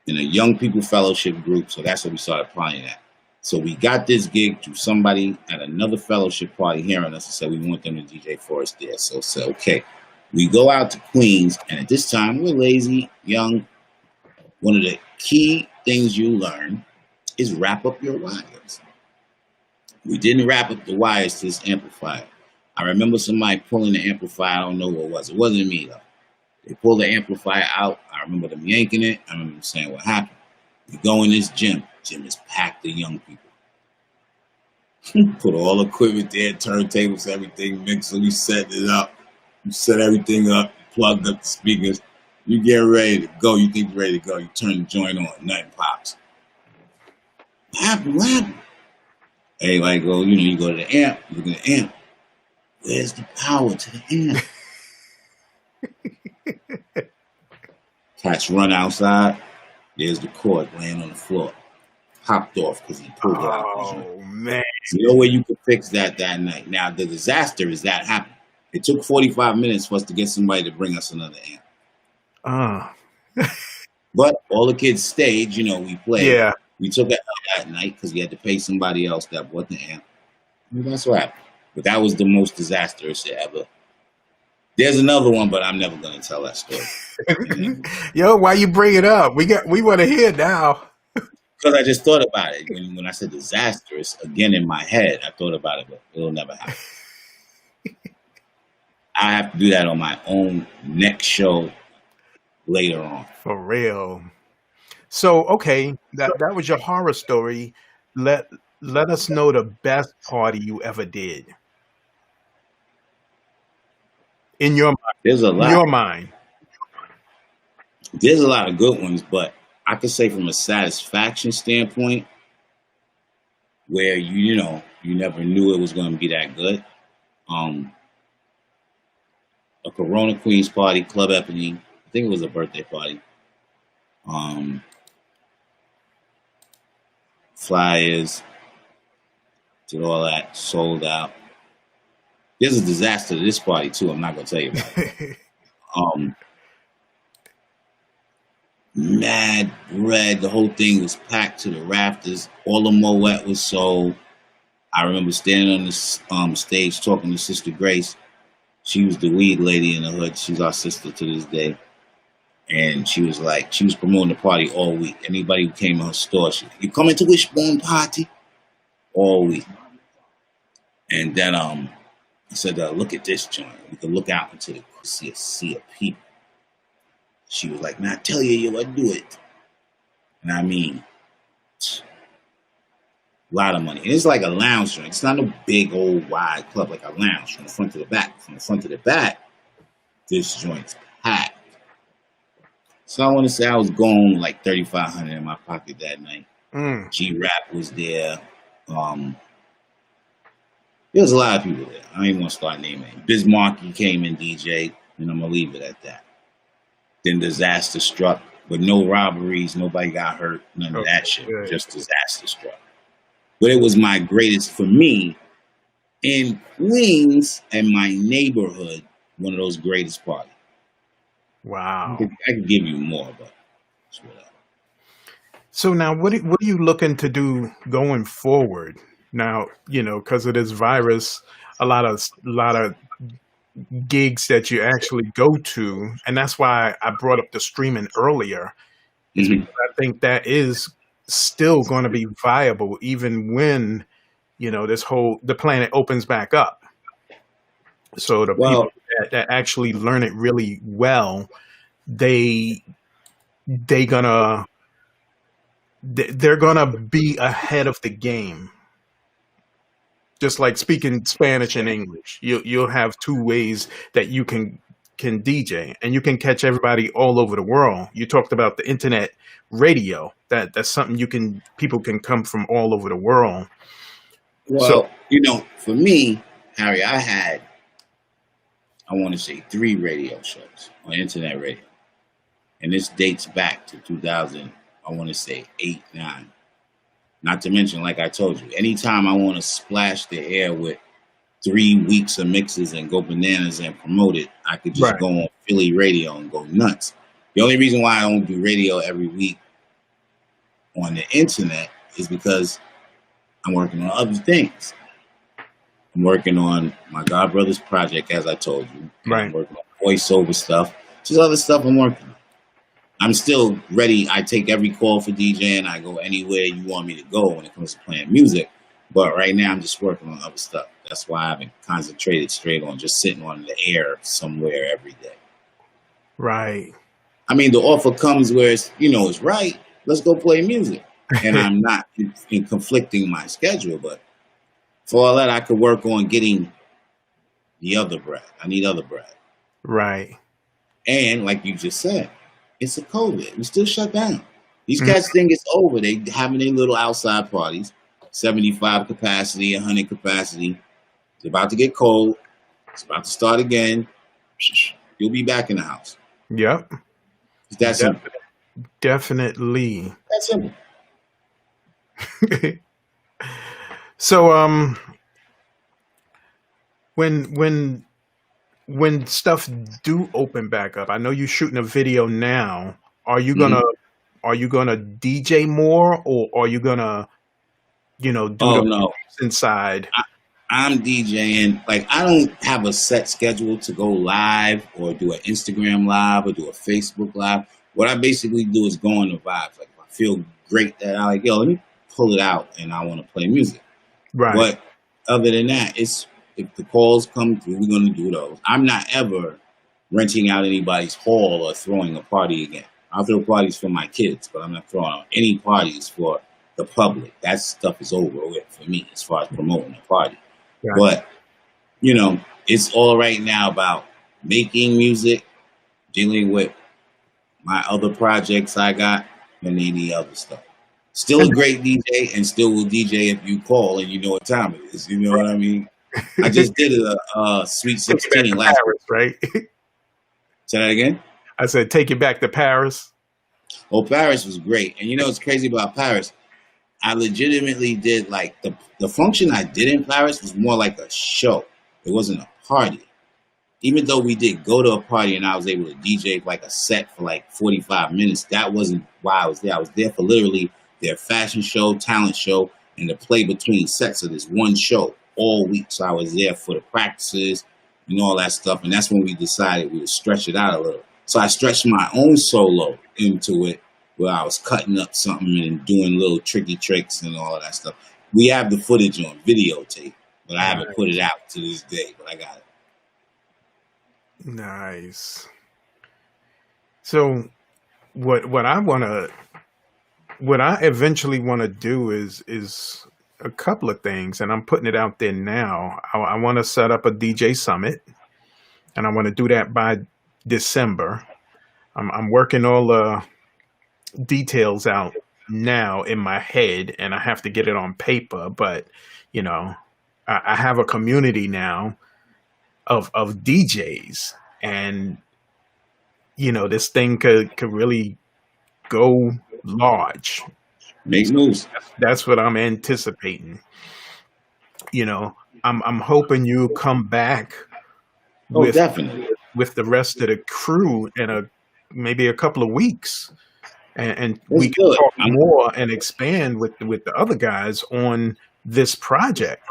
in a young people fellowship group. So that's where we started partying at. So we got this gig through somebody at another fellowship party hearing us and said we want them to DJ for us there. So I said, okay. We go out to Queens, and at this time we're lazy, young. One of the key things you learn is wrap up your wires. We didn't wrap up the wires to this amplifier. I remember somebody pulling the amplifier. I don't know what it was. It wasn't me though. They pulled the amplifier out. I remember them yanking it. I remember them saying what happened. We go in this gym. Gym is packed with young people. Put all equipment there, turntables, everything, mixer. We set it up. We set everything up, plugged up the speakers. You get ready to go. You think you're ready to go. You turn the joint on. Nothing pops. What happened? What happened? Everybody go, you go to the amp. You look at the amp. Where's the power to the amp? Cats run outside. There's the cord laying on the floor. Popped off because he pulled it out. Oh, man. No way you could fix that night. Now, the disaster is that happened. It took 45 minutes for us to get somebody to bring us another amp. But all the kids stayed. We played. Yeah. We took it out that night because we had to pay somebody else that bought the amp. And that's what happened. But that was the most disastrous shit ever. There's another one, but I'm never going to tell that story. Yo, why you bring it up? We want to hear now. Because I just thought about it. When I said disastrous, again in my head, I thought about it, but it'll never happen. I have to do that on my own next show later on. For real. So, okay, that was your horror story. Let us know the best party you ever did. In your mind. There's a lot. In your mind. There's a lot of good ones, but I could say from a satisfaction standpoint, where you never knew it was going to be that good. A Corona Queens party, Club Ebony. I think it was a birthday party. Flyers, did all that, sold out. There's a disaster to this party too. I'm not gonna tell you about it. Mad red. The whole thing was packed to the rafters. All the Moet was sold. I remember standing on this stage talking to Sister Grace. She was the weed lady in the hood. She's our sister to this day. And she was promoting the party all week. Anybody who came to her store, you coming to Wishbone party? All week. And then I said, look at this joint. We could look out into the sea of people. She was like, man, I tell you, I do it. And I mean, a lot of money. And it's like a lounge joint. It's not a big old wide club, like a lounge from the front to the back. From the front to the back, this joint's packed. So I want to say I was going like $3,500 in my pocket that night. G-Rap was there. There was a lot of people there. I don't even want to start naming. Bismarcky came and DJ, and I'm going to leave it at that. Then disaster struck, but no robberies, nobody got hurt, none of that shit. Good. Just disaster struck. But it was my greatest, for me, in Queens and my neighborhood, one of those greatest parties. Wow. I could give you more, but whatever. So now what are you looking to do going forward? Now, because of this virus, a lot of gigs that you actually go to, and that's why I brought up the streaming earlier, is because I think that is still going to be viable even when, the planet opens back up. So the people that actually learn it really well, they gonna they're gonna be ahead of the game. Just like speaking Spanish and English, you'll have two ways that you can DJ, and you can catch everybody all over the world. You talked about the internet radio. That's something people can come from all over the world. So Well, for me, Harry, I want to say 3 radio shows on internet radio. And this dates back to 2000, I want to say 8, 9. Not to mention, like I told you, anytime I want to splash the air with 3 weeks of mixes and go bananas and promote it, I could just right, go on Philly radio and go nuts. The only reason why I don't do radio every week on the internet is because I'm working on other things. I'm working on my God Brothers project, as I told you. right, I'm working on voiceover stuff. Just other stuff I'm working on. I'm still ready. I take every call for DJing. I go anywhere you want me to go when it comes to playing music. But right now, I'm just working on other stuff. That's why I haven't concentrated straight on just sitting on the air somewhere every day. right, I mean, the offer comes where it's right. Let's go play music. And I'm not in conflicting my schedule. But for all that, I could work on getting the other bread. I need other bread. right. And like you just said, it's a COVID. We still shut down. These Mhm. cats think it's over. They having their little outside parties, 75 capacity, 100 capacity. It's about to get cold. It's about to start again. You'll be back in the house. Yep, It's that simple. definitely. That simple. So when stuff do open back up, I know you're shooting a video now. Are you Mhm. gonna are you gonna DJ more, or are you gonna do Oh the no, inside? I'm DJing. Like I don't have a set schedule to go live or do an Instagram live or do a Facebook live. What I basically do is go on the vibes. Like if I feel great that I like, yo, let me pull it out and I want to play music. Right, But other than that, it's if the calls come through, we're gonna do those. I'm not ever renting out anybody's hall or throwing a party again. I'll throw parties for my kids, but I'm not throwing out any parties for the public. That stuff is over with for me as far as promoting a party. gotcha. But it's all right now about making music, dealing with my other projects I got, and any other stuff. Still a And great DJ, and still will DJ if you call and you know what time it is. You know what I mean? I just did a Sweet take you back 16 to last week. Paris, right? Say that again? I said take you back to Paris. Oh, Paris was great. And what's crazy about Paris? I legitimately did like the function I did in Paris was more like a show. It wasn't a party. Even though we did go to a party and I was able to DJ like a set for like 45 minutes, that wasn't why I was there. I was there for literally their fashion show, talent show, and the play between sets of this one show all week. So I was there for the practices and all that stuff. And that's when we decided we would stretch it out a little. So I stretched my own solo into it where I was cutting up something and doing little tricky tricks and all of that stuff. We have the footage on videotape, but I haven't put it out to this day, but I got it. Nice. So what I eventually want to do is a couple of things, and I'm putting it out there now. I want to set up a DJ summit, and I want to do that by December. I'm working all the details out now in my head, and I have to get it on paper. But you know, I have a community now of DJs, and this thing could really go large. Make moves. That's what I'm anticipating. I'm hoping you come back Oh, with definitely. with the rest of the crew in maybe a couple of weeks, and we Let's can do it. talk more and expand with the other guys on this project.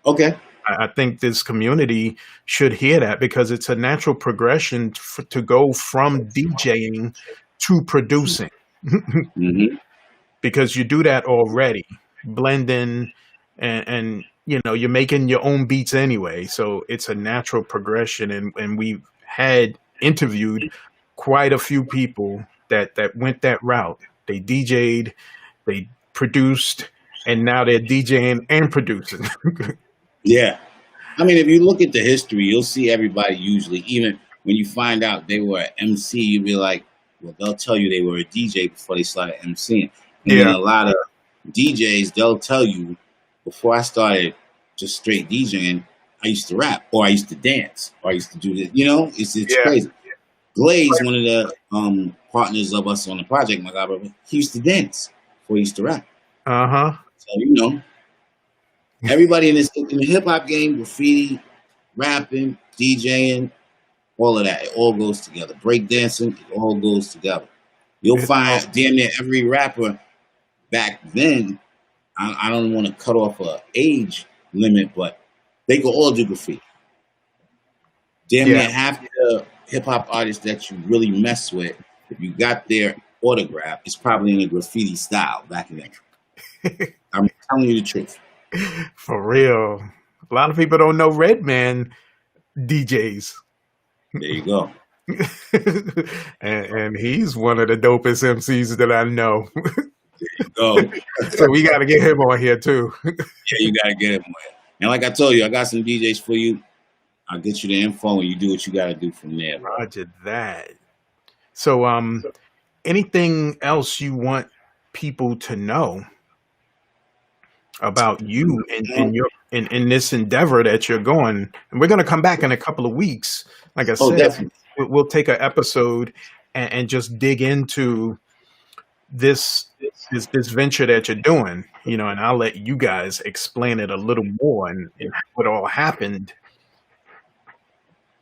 Okay. I think this community should hear that, because it's a natural progression to go from DJing to producing. Hmm. Because you do that already, blending, and you're making your own beats anyway, so it's a natural progression. And we've had interviewed quite a few people that went that route. They DJ'd They produced, and now they're DJing and producing. Yeah. I mean, if you look at the history, you'll see everybody usually, even when you find out they were an MC, you'll be like, well, they'll tell you they were a DJ before they started MCing. And then Yeah. a lot of DJs, they'll tell you, before I started just straight DJing, I used to rap, or I used to dance, or I used to do this. You know, it's Yeah. crazy. Glaze, one of the partners of us on the project, my god, brother, he used to dance before he used to rap. Uh-huh. So you know, everybody in the hip hop game, graffiti, rapping, DJing, all of that, it all goes together. Break dancing, it all goes together. You'll It's all- find damn near every rapper back then. I don't want to cut off a age limit, but they could all do graffiti. Damn Yeah. near half the hip hop artists that you really mess with, if you got their autograph, it's probably in a graffiti style back in then. I'm telling you the truth. For real. A lot of people don't know Redman DJs. There you go. and he's one of the dopest MCs that I know. Go. So we got to get him on here too. Yeah, you gotta get it. And like I told you, I got some DJs for you. I'll get you the info, and you do what you gotta do from there, bro. Roger that. So, anything else you want people to know about you and your in this endeavor that you're going? And we're going to come back in a couple of weeks. Like I Oh, said, definitely. we'll take an episode and just dig into this venture that you're doing, you know, and I'll let you guys explain it a little more and what all happened.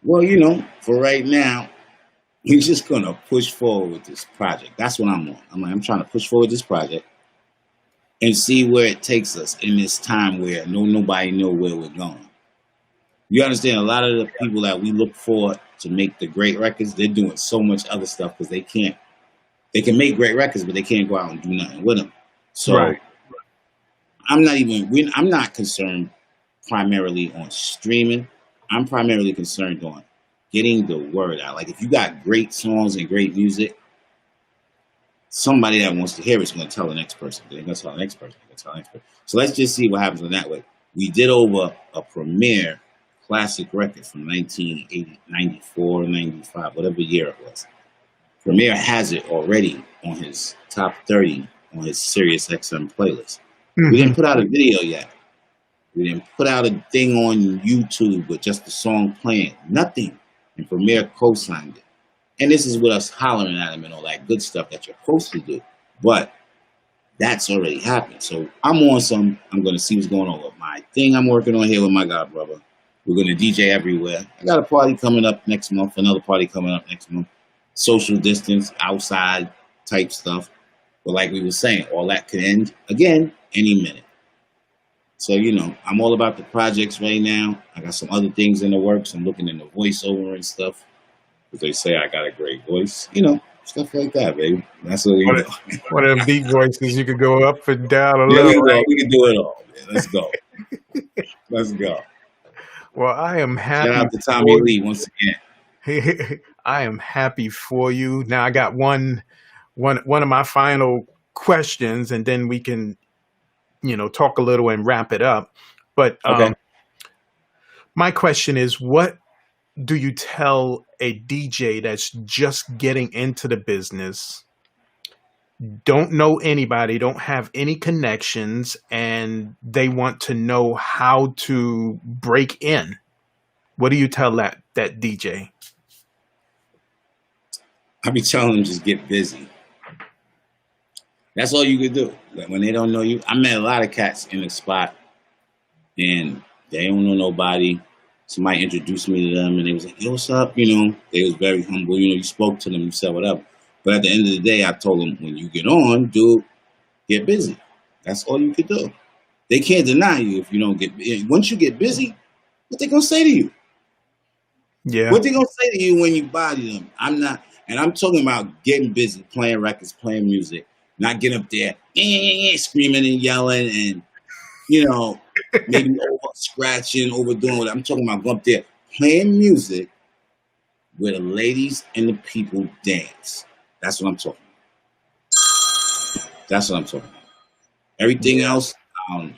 Well, you know, for right now, we're just gonna push forward with this project. That's what I'm on. I'm trying to push forward this project and see where it takes us in this time where nobody know where we're going. You understand? A lot of the people that we look for to make the great records, they're doing so much other stuff because they can't. They can make great records, but they can't go out and do nothing with them. So Right. I'm not concerned primarily on streaming. I'm primarily concerned on getting the word out. Like if you got great songs and great music, somebody that wants to hear it's going to tell the next person. They're going to tell the next person. They're going to tell the next person. So let's just see what happens in that way. We did over a premiere classic record from 1980, 94, 95, whatever year it was. Premier has it already on his top 30 on his Sirius XM playlist. We didn't put out a video yet. We didn't put out a thing on YouTube with just the song playing. Nothing. And Premier co-signed it. And this is with us hollering at him and all that good stuff that you're supposed to do. But that's already happened. So I'm on some. I'm going to see what's going on with my thing I'm working on here with my god brother. We're going to DJ everywhere. I got a party coming up next month. Another party coming up next month. Social distance, outside type stuff. But like we were saying, all that could end again any minute. So, you know, I'm all about the projects right now. I got some other things in the works. I'm looking into voiceover and stuff. Because they say I got a great voice. You know, stuff like that, baby. That's what we do. One of them deep voices you could go up and down a Yeah, little. we can do it all, man. Let's go. Let's go. Well, I am happy. Shout out to Tommy Lee once again. I am happy for you. Now I got one of my final questions, and then we can, you know, talk a little and wrap it up. But Okay. my question is, what do you tell a DJ that's just getting into the business, don't know anybody, don't have any connections, and they want to know how to break in? What do you tell that DJ? I be telling them just get busy. That's all you can do. Like when they don't know you, I met a lot of cats in the spot, and they don't know nobody. Somebody introduced me to them, and they was like, "Yo, what's up?" You know, they was very humble. You know, you spoke to them, you said whatever. But at the end of the day, I told them, when you get on, dude, get busy. That's all you can do. They can't deny you if you don't get. Once you get busy, what they gonna say to you? Yeah. What they gonna say to you when you body them? I'm not, and I'm talking about getting busy, playing records, playing music, not getting up there screaming and yelling and, you know, maybe over scratching, overdoing it. I'm talking about going up there playing music where the ladies and the people dance. That's what I'm talking about. That's what I'm talking about. Everything Yeah. else, um,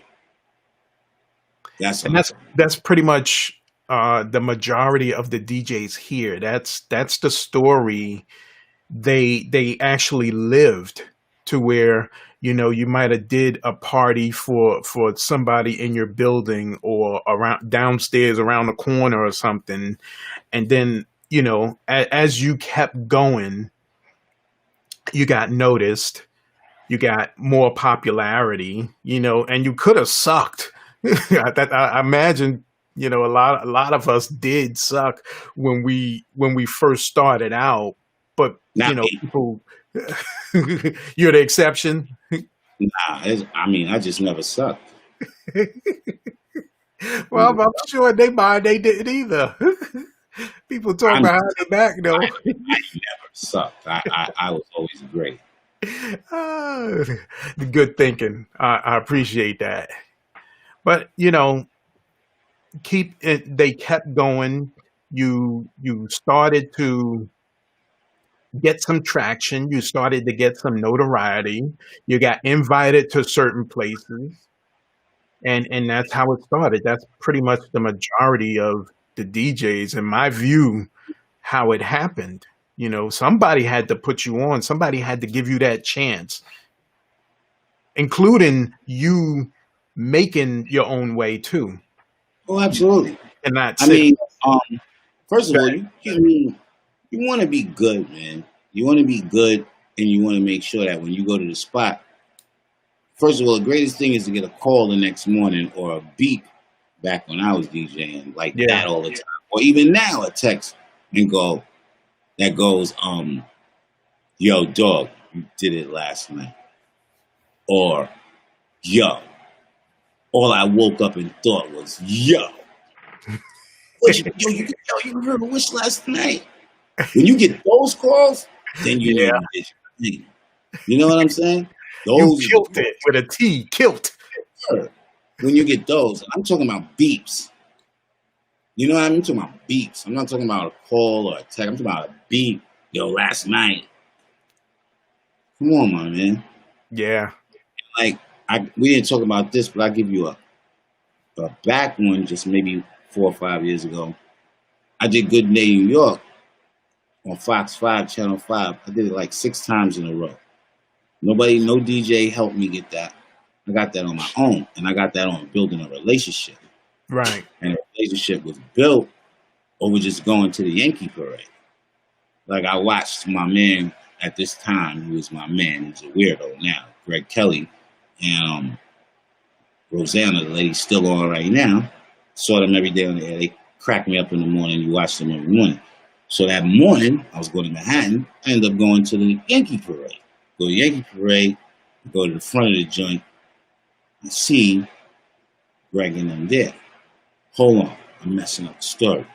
that's And on. that's pretty much the majority of the DJs here. That's the story they actually lived, to where, you might have did a party for somebody in your building or around downstairs around the corner or something, and then, as you kept going, you got noticed, you got more popularity, and you could have sucked. I imagine, a lot of us did suck when we first started out, but Not me. people, you're the exception. Nah, I mean, I just never sucked. Well, I'm sure they didn't either. People talk I'm, behind their back, though. I never sucked. I was always great. Ah, good thinking. I appreciate that. But they kept going. You started to get some traction. You started to get some notoriety. You got invited to certain places, and that's how it started. That's pretty much the majority of the DJs, in my view, how it happened. Somebody had to put you on. Somebody had to give you that chance, including you making your own way too, Oh, absolutely. and not I sitting. mean, first of all, you want to be good, man. You want to be good, and you want to make sure that when you go to the spot, first of all, the greatest thing is to get a call the next morning or a beep back when I was DJing like Yeah, that all the time, or even now a text and go that goes, yo, dog, you did it last night, or yo, all I woke up and thought was yo. You remember Wish last night? When you get those calls, then you know yeah. you did your thing. You know what I'm saying? You Those are the killed it with a T. Killed. calls. When you get those, and I'm talking about beeps. You know what I mean? I'm talking about beeps. I'm not talking about a call or a text. I'm talking about a beep. Yo, last night. Come on, my man. Yeah. Like we didn't talk about this, but I'll give you a back one just maybe 4 or 5 years ago. I did Good Day New York on Fox 5, Channel 5. I did it like 6 times in a row. No DJ helped me get that. I got that on my own, and I got that on building a relationship. Right. And the relationship was built over just going to the Yankee parade. Like I watched my man at this time, who was my man, who's a weirdo now, Greg Kelly, and Rosanna, the lady still on right now. Saw them every day on the air. They crack me up in the morning. You watch them every morning. So that morning, I was going to Manhattan. I ended up going to the Yankee parade. Go to the Yankee parade, go to the front of the joint, and see Greg and them there. Hold on, I'm messing up the story.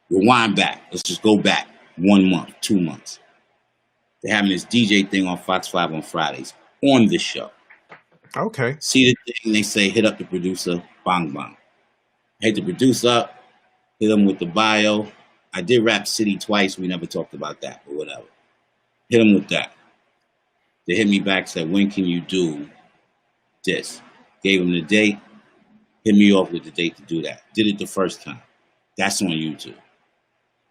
Rewind back. Let's just go back 1 month, 2 months. They're having this DJ thing on Fox 5 on Fridays on the show. Okay. See the thing, they say, hit up the producer, bang, bang. Hit the producer up, hit him with the bio. I did Rap City twice. We never talked about that, but whatever. Hit him with that. They hit me back, said, when can you do this? Gave him the date, hit me off with the date to do that. Did it the first time. That's on YouTube.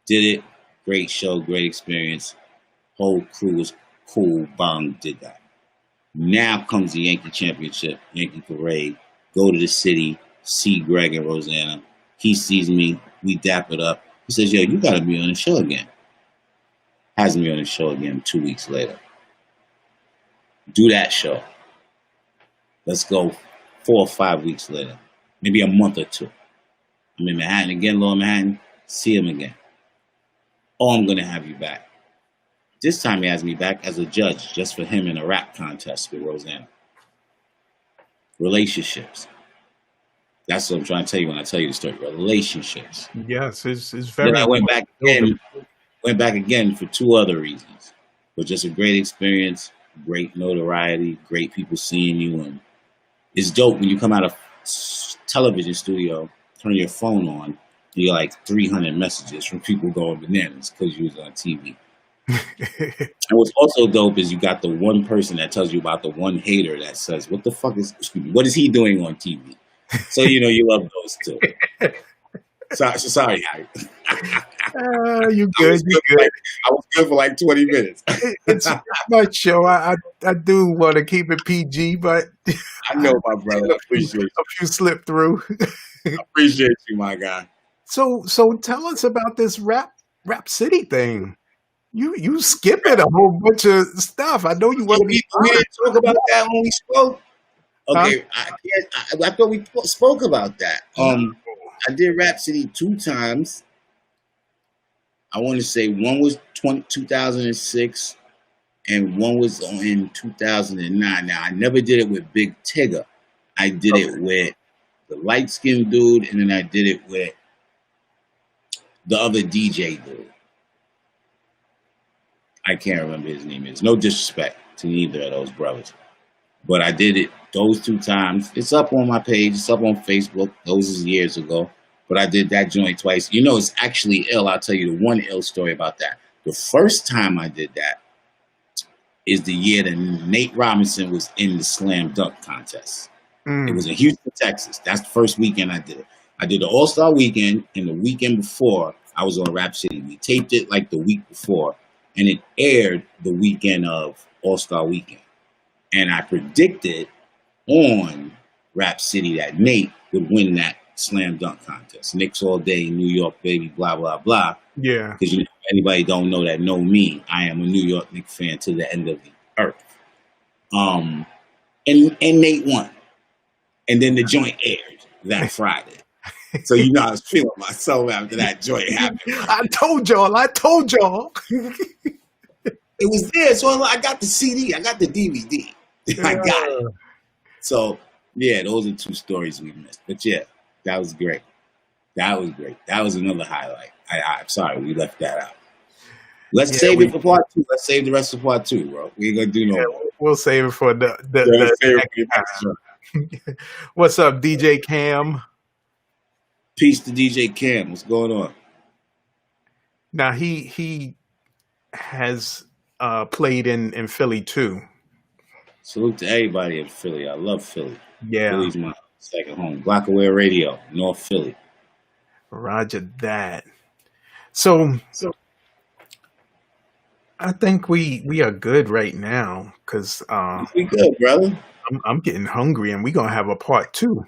Did it. Great show, great experience. Whole crew was cool. Bang, did that. Now comes the Yankee Championship, Yankee Parade. Go to the city, see Greg and Rosanna. He sees me. We dap it up. He says, yo, you got to be on the show again. Has me on the show again 2 weeks later. Do that show. Let's go 4 or 5 weeks later. Maybe a month or two. I'm in Manhattan again, Lower Manhattan. See him again. Oh, I'm going to have you back. This time he has me back as a judge just for him in a rap contest with Rosanna. Relationships. That's what I'm trying to tell you when I tell you the story. Relationships. Yes, it's very Then I important. went back again for 2 other reasons. But just a great experience, great notoriety, great people seeing you. And it's dope when you come out of television studio, turn your phone on, you get like 300 messages from people going bananas because you was on TV. And what's also dope is you got the one person that tells you about the one hater that says, "What the fuck is? Excuse me, what is he doing on TV?" So you love those too. Sorry, Harry. You good? You good? I was good for like 20 minutes. It's my show. I do want to keep it PG, but I know, my brother. I appreciate you. a few slip through. I appreciate you, my guy. So tell us about this Rap City thing. You skipping a whole bunch of stuff. I know you want to be. We didn't talk about that when we spoke. Okay, I thought we spoke about that. I did Rap City 2 times. I want to say one was 2006 and one was in 2009. Now, I never did it with Big Tigger. I did it with the light-skinned dude, and then I did it with the other DJ dude. I can't remember his name is. No disrespect to neither of those brothers. But I did it those 2 times. It's up on my page. It's up on Facebook. Those is years ago. But I did that joint twice. It's actually ill. I'll tell you the one ill story about that. The first time I did that is the year that Nate Robinson was in the slam dunk contest. It was in Houston, Texas. That's the first weekend I did it. I did the All-Star weekend, and the weekend before, I was on Rap City. We taped it like the week before, and it aired the weekend of All-Star weekend. And I predicted on Rap City that Nate would win that slam dunk contest. Knicks all day, New York, baby, blah, blah, blah. Yeah. Because anybody don't know that know me, I am a New York Knicks fan to the end of the earth. And Nate won. And then the joint aired that Friday. So I was feeling myself after that joint happened. I told y'all. It was there. So I got the CD. I got the DVD. I got it. So, yeah, those are 2 stories we missed. But, yeah, that was great. That was another highlight. I'm sorry we left that out. Let's save it for part 2. Let's save the rest of part 2, bro. We ain't going to do no more. We'll save it for the next time. What's up, DJ Cam? Peace to DJ Cam. What's going on? Now, he has played in Philly, too. Salute to everybody in Philly. I love Philly. Yeah. Philly's my second home. Blockaway Radio, North Philly. Roger that. So I think we are good right now because we good, brother. I'm getting hungry, and we're gonna have a part 2.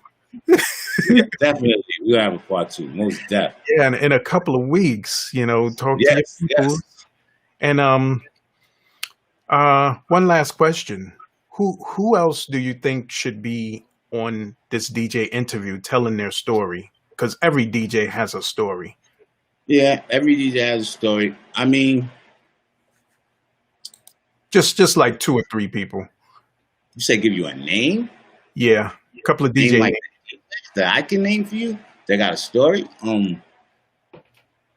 Definitely, we'll have a part 2. Most definitely. Yeah, in a couple of weeks, talk to your people. Yes. And one last question: Who else do you think should be on this DJ interview telling their story? Because every DJ has a story. Yeah, every DJ has a story. I mean, just like 2 or 3 people. You say give you a name? Yeah, a couple of DJs like that I can name for you. They got a story.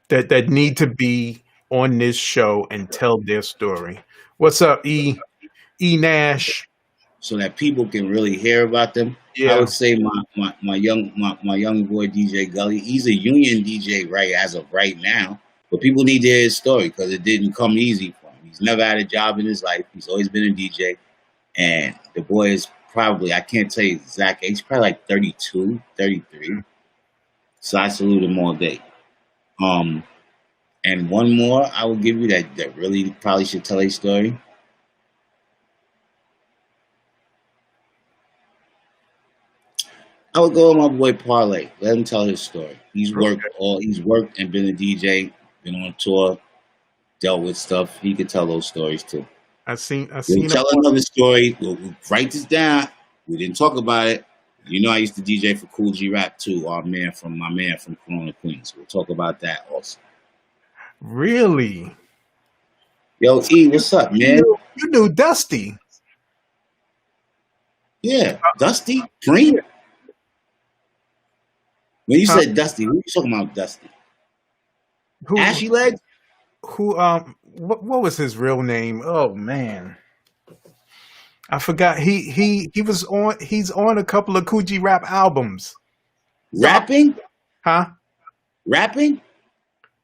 That need to be on this show and tell their story. What's up, E Nash? So that people can really hear about them. Yeah. I would say my young boy DJ Gully. He's a union DJ right as of right now, but people need to hear his story because it didn't come easy for him. He's never had a job in his life. He's always been a DJ, and the boy is probably, I can't tell you exact age, probably like 32, 33. So I salute him all day. And one more I will give you that really probably should tell a story. I would go with my boy Parlay. Let him tell his story. He's worked and been a DJ, been on tour, dealt with stuff. He could tell those stories too. I seen. We'll tell another story. We'll write this down. We didn't talk about it. I used to DJ for Cool G Rap too. My man from Corona, Queens. We'll talk about that also. Really? Yo, E, what's up, man? You knew Dusty. Yeah, Dusty? Dream? When you said Dusty, who you talking about, Dusty? Ashy Legs? Who? What was his real name? Oh man, I forgot. He was on. He's on a couple of Coogee Rap albums. Rapping? Huh? Rapping?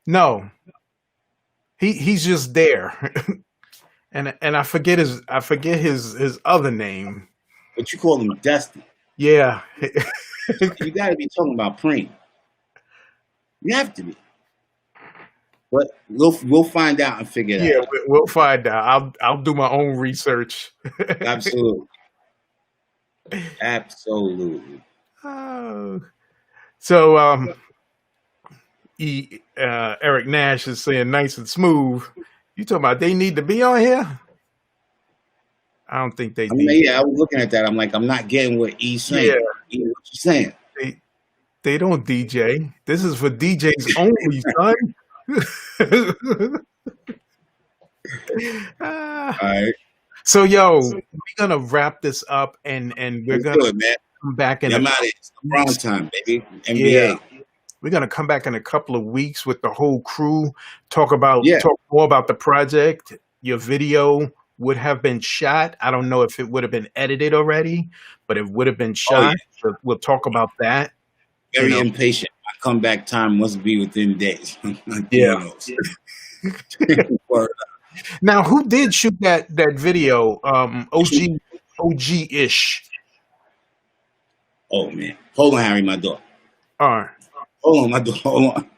No. he's just there. And I forget his other name. But you call him Dusty. Yeah. You got to be talking about Preem. You have to be. But we'll find out and figure it Yeah, out. we'll find out. I'll do my own research. Absolutely. Absolutely. Oh. So Eric Nash is saying nice and smooth. You talking about they need to be on here? I don't think they I mean, need. yeah, I was looking at that. I'm like, I'm not getting what E's saying. Yeah. E, what you saying? They don't DJ. This is for DJs only, son. All right. So we're gonna wrap this up and we're Let's gonna do it, man. come back in Yeah, a I'm out of it. It's LeBron time, baby. NBA. Yeah. We're gonna come back in a couple of weeks with the whole crew, talk Yeah. more about the project. Your video would have been shot. I don't know if it would have been edited already, but it would have been Oh, shot. yeah. We'll talk about that. Very You know. impatient. My comeback time must be within days. Yeah. Word. Now, who did shoot that video? OG-ish. Oh, man. Hold on, Harry, my dog. All right. Hold on, my dog. Hold on.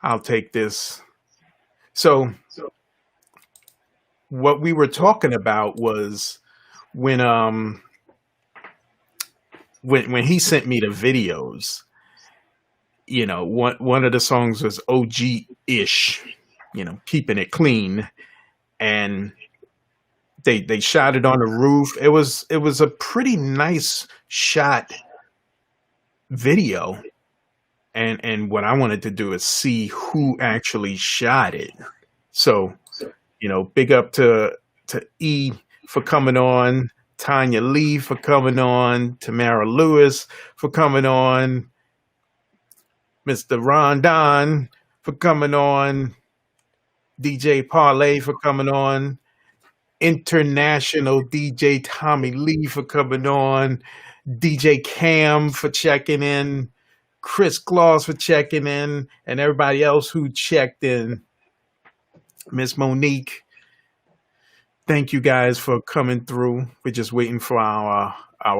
I'll take this. So what we were talking about was when he sent me the videos, you know, one of the songs was OG-ish, you know, keeping it clean, and they shot it on the roof. It was a pretty nice shot video, and what I wanted to do is see who actually shot it. So, you know, big up to E for coming on, Tanya Lee for coming on, Tamara Lewis for coming on, Mr. Rondon for coming on, DJ Parlay for coming on, international DJ Tommy Lee for coming on, DJ Cam for checking in, Chris Claus for checking in, and everybody else who checked in. Miss Monique, thank you guys for coming through. We're just waiting for our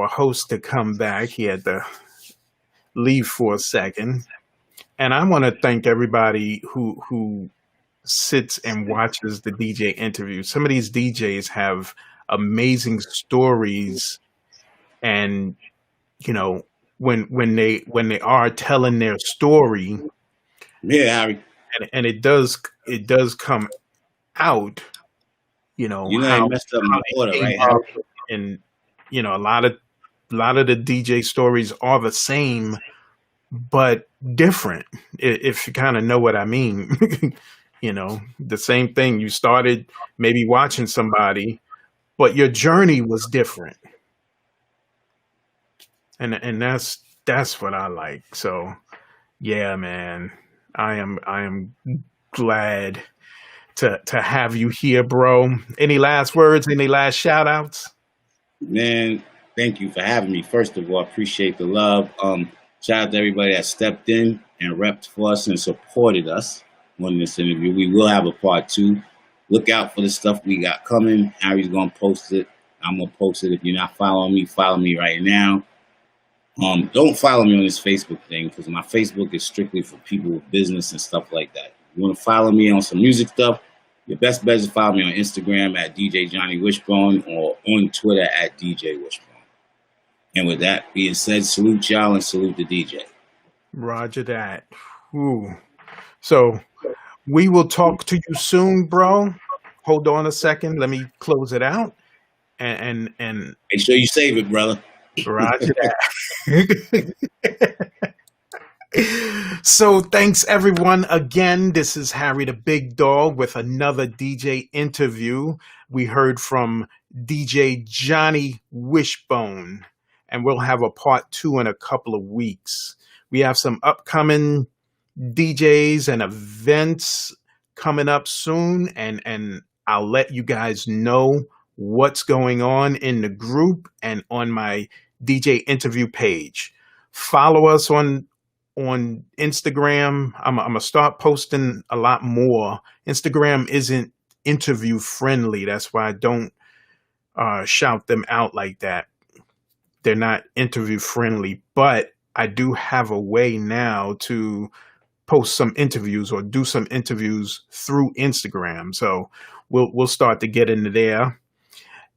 host to come back. He had to leave for a second. And I want to thank everybody who sits and watches the DJ interview. Some of these DJs have amazing stories, and you know, when they are telling their story, Yeah, Harry. and it does come out, you know, You know how I messed up my they order, came right, up, Harry? and you know, a lot of the DJ stories are the same but different, if you kind of know what I mean. You know, the same thing. You started maybe watching somebody, but your journey was different, and that's what I like. So yeah, man, I am glad to have you here, bro. Any last words? Any last shout outs? Man, thank you for having me. First of all, appreciate the love. Shout out to everybody that stepped in and repped for us and supported us on this interview. We will have a part 2. Look out for the stuff we got coming. Harry's gonna post it. I'm gonna post it. If you're not following me, follow me right now. Don't follow me on this Facebook thing, because my Facebook is strictly for people with business and stuff like that. If you want to follow me on some music stuff, your best bet is to follow me on Instagram at DJ Johnny Wishbone, or on Twitter at DJ Wishbone. And with that being said, salute y'all and salute the DJ. Roger that. Ooh. So we will talk to you soon, bro. Hold on a second. Let me close it out. And Make sure you save it, brother. Roger that. So thanks everyone again. This is Harry the Big Dog with another DJ interview. We heard from DJ Johnny Wishbone, and we'll have a part 2 in a couple of weeks. We have some upcoming DJs and events coming up soon, and I'll let you guys know what's going on in the group and on my DJ interview page. Follow us on on Instagram. I'm gonna start posting a lot more. Instagram isn't interview friendly. That's why I don't shout them out like that. They're not interview friendly, but I do have a way now to post some interviews or do some interviews through Instagram. So we'll start to get into there,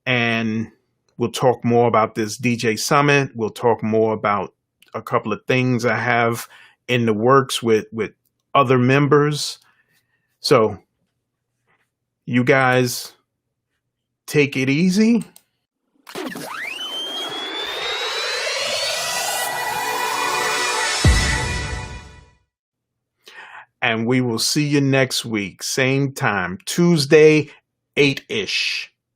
and we'll talk more about this DJ Summit. We'll talk more about a couple of things I have in the works with other members. So you guys take it easy. And we will see you next week, same time, Tuesday, 8-ish.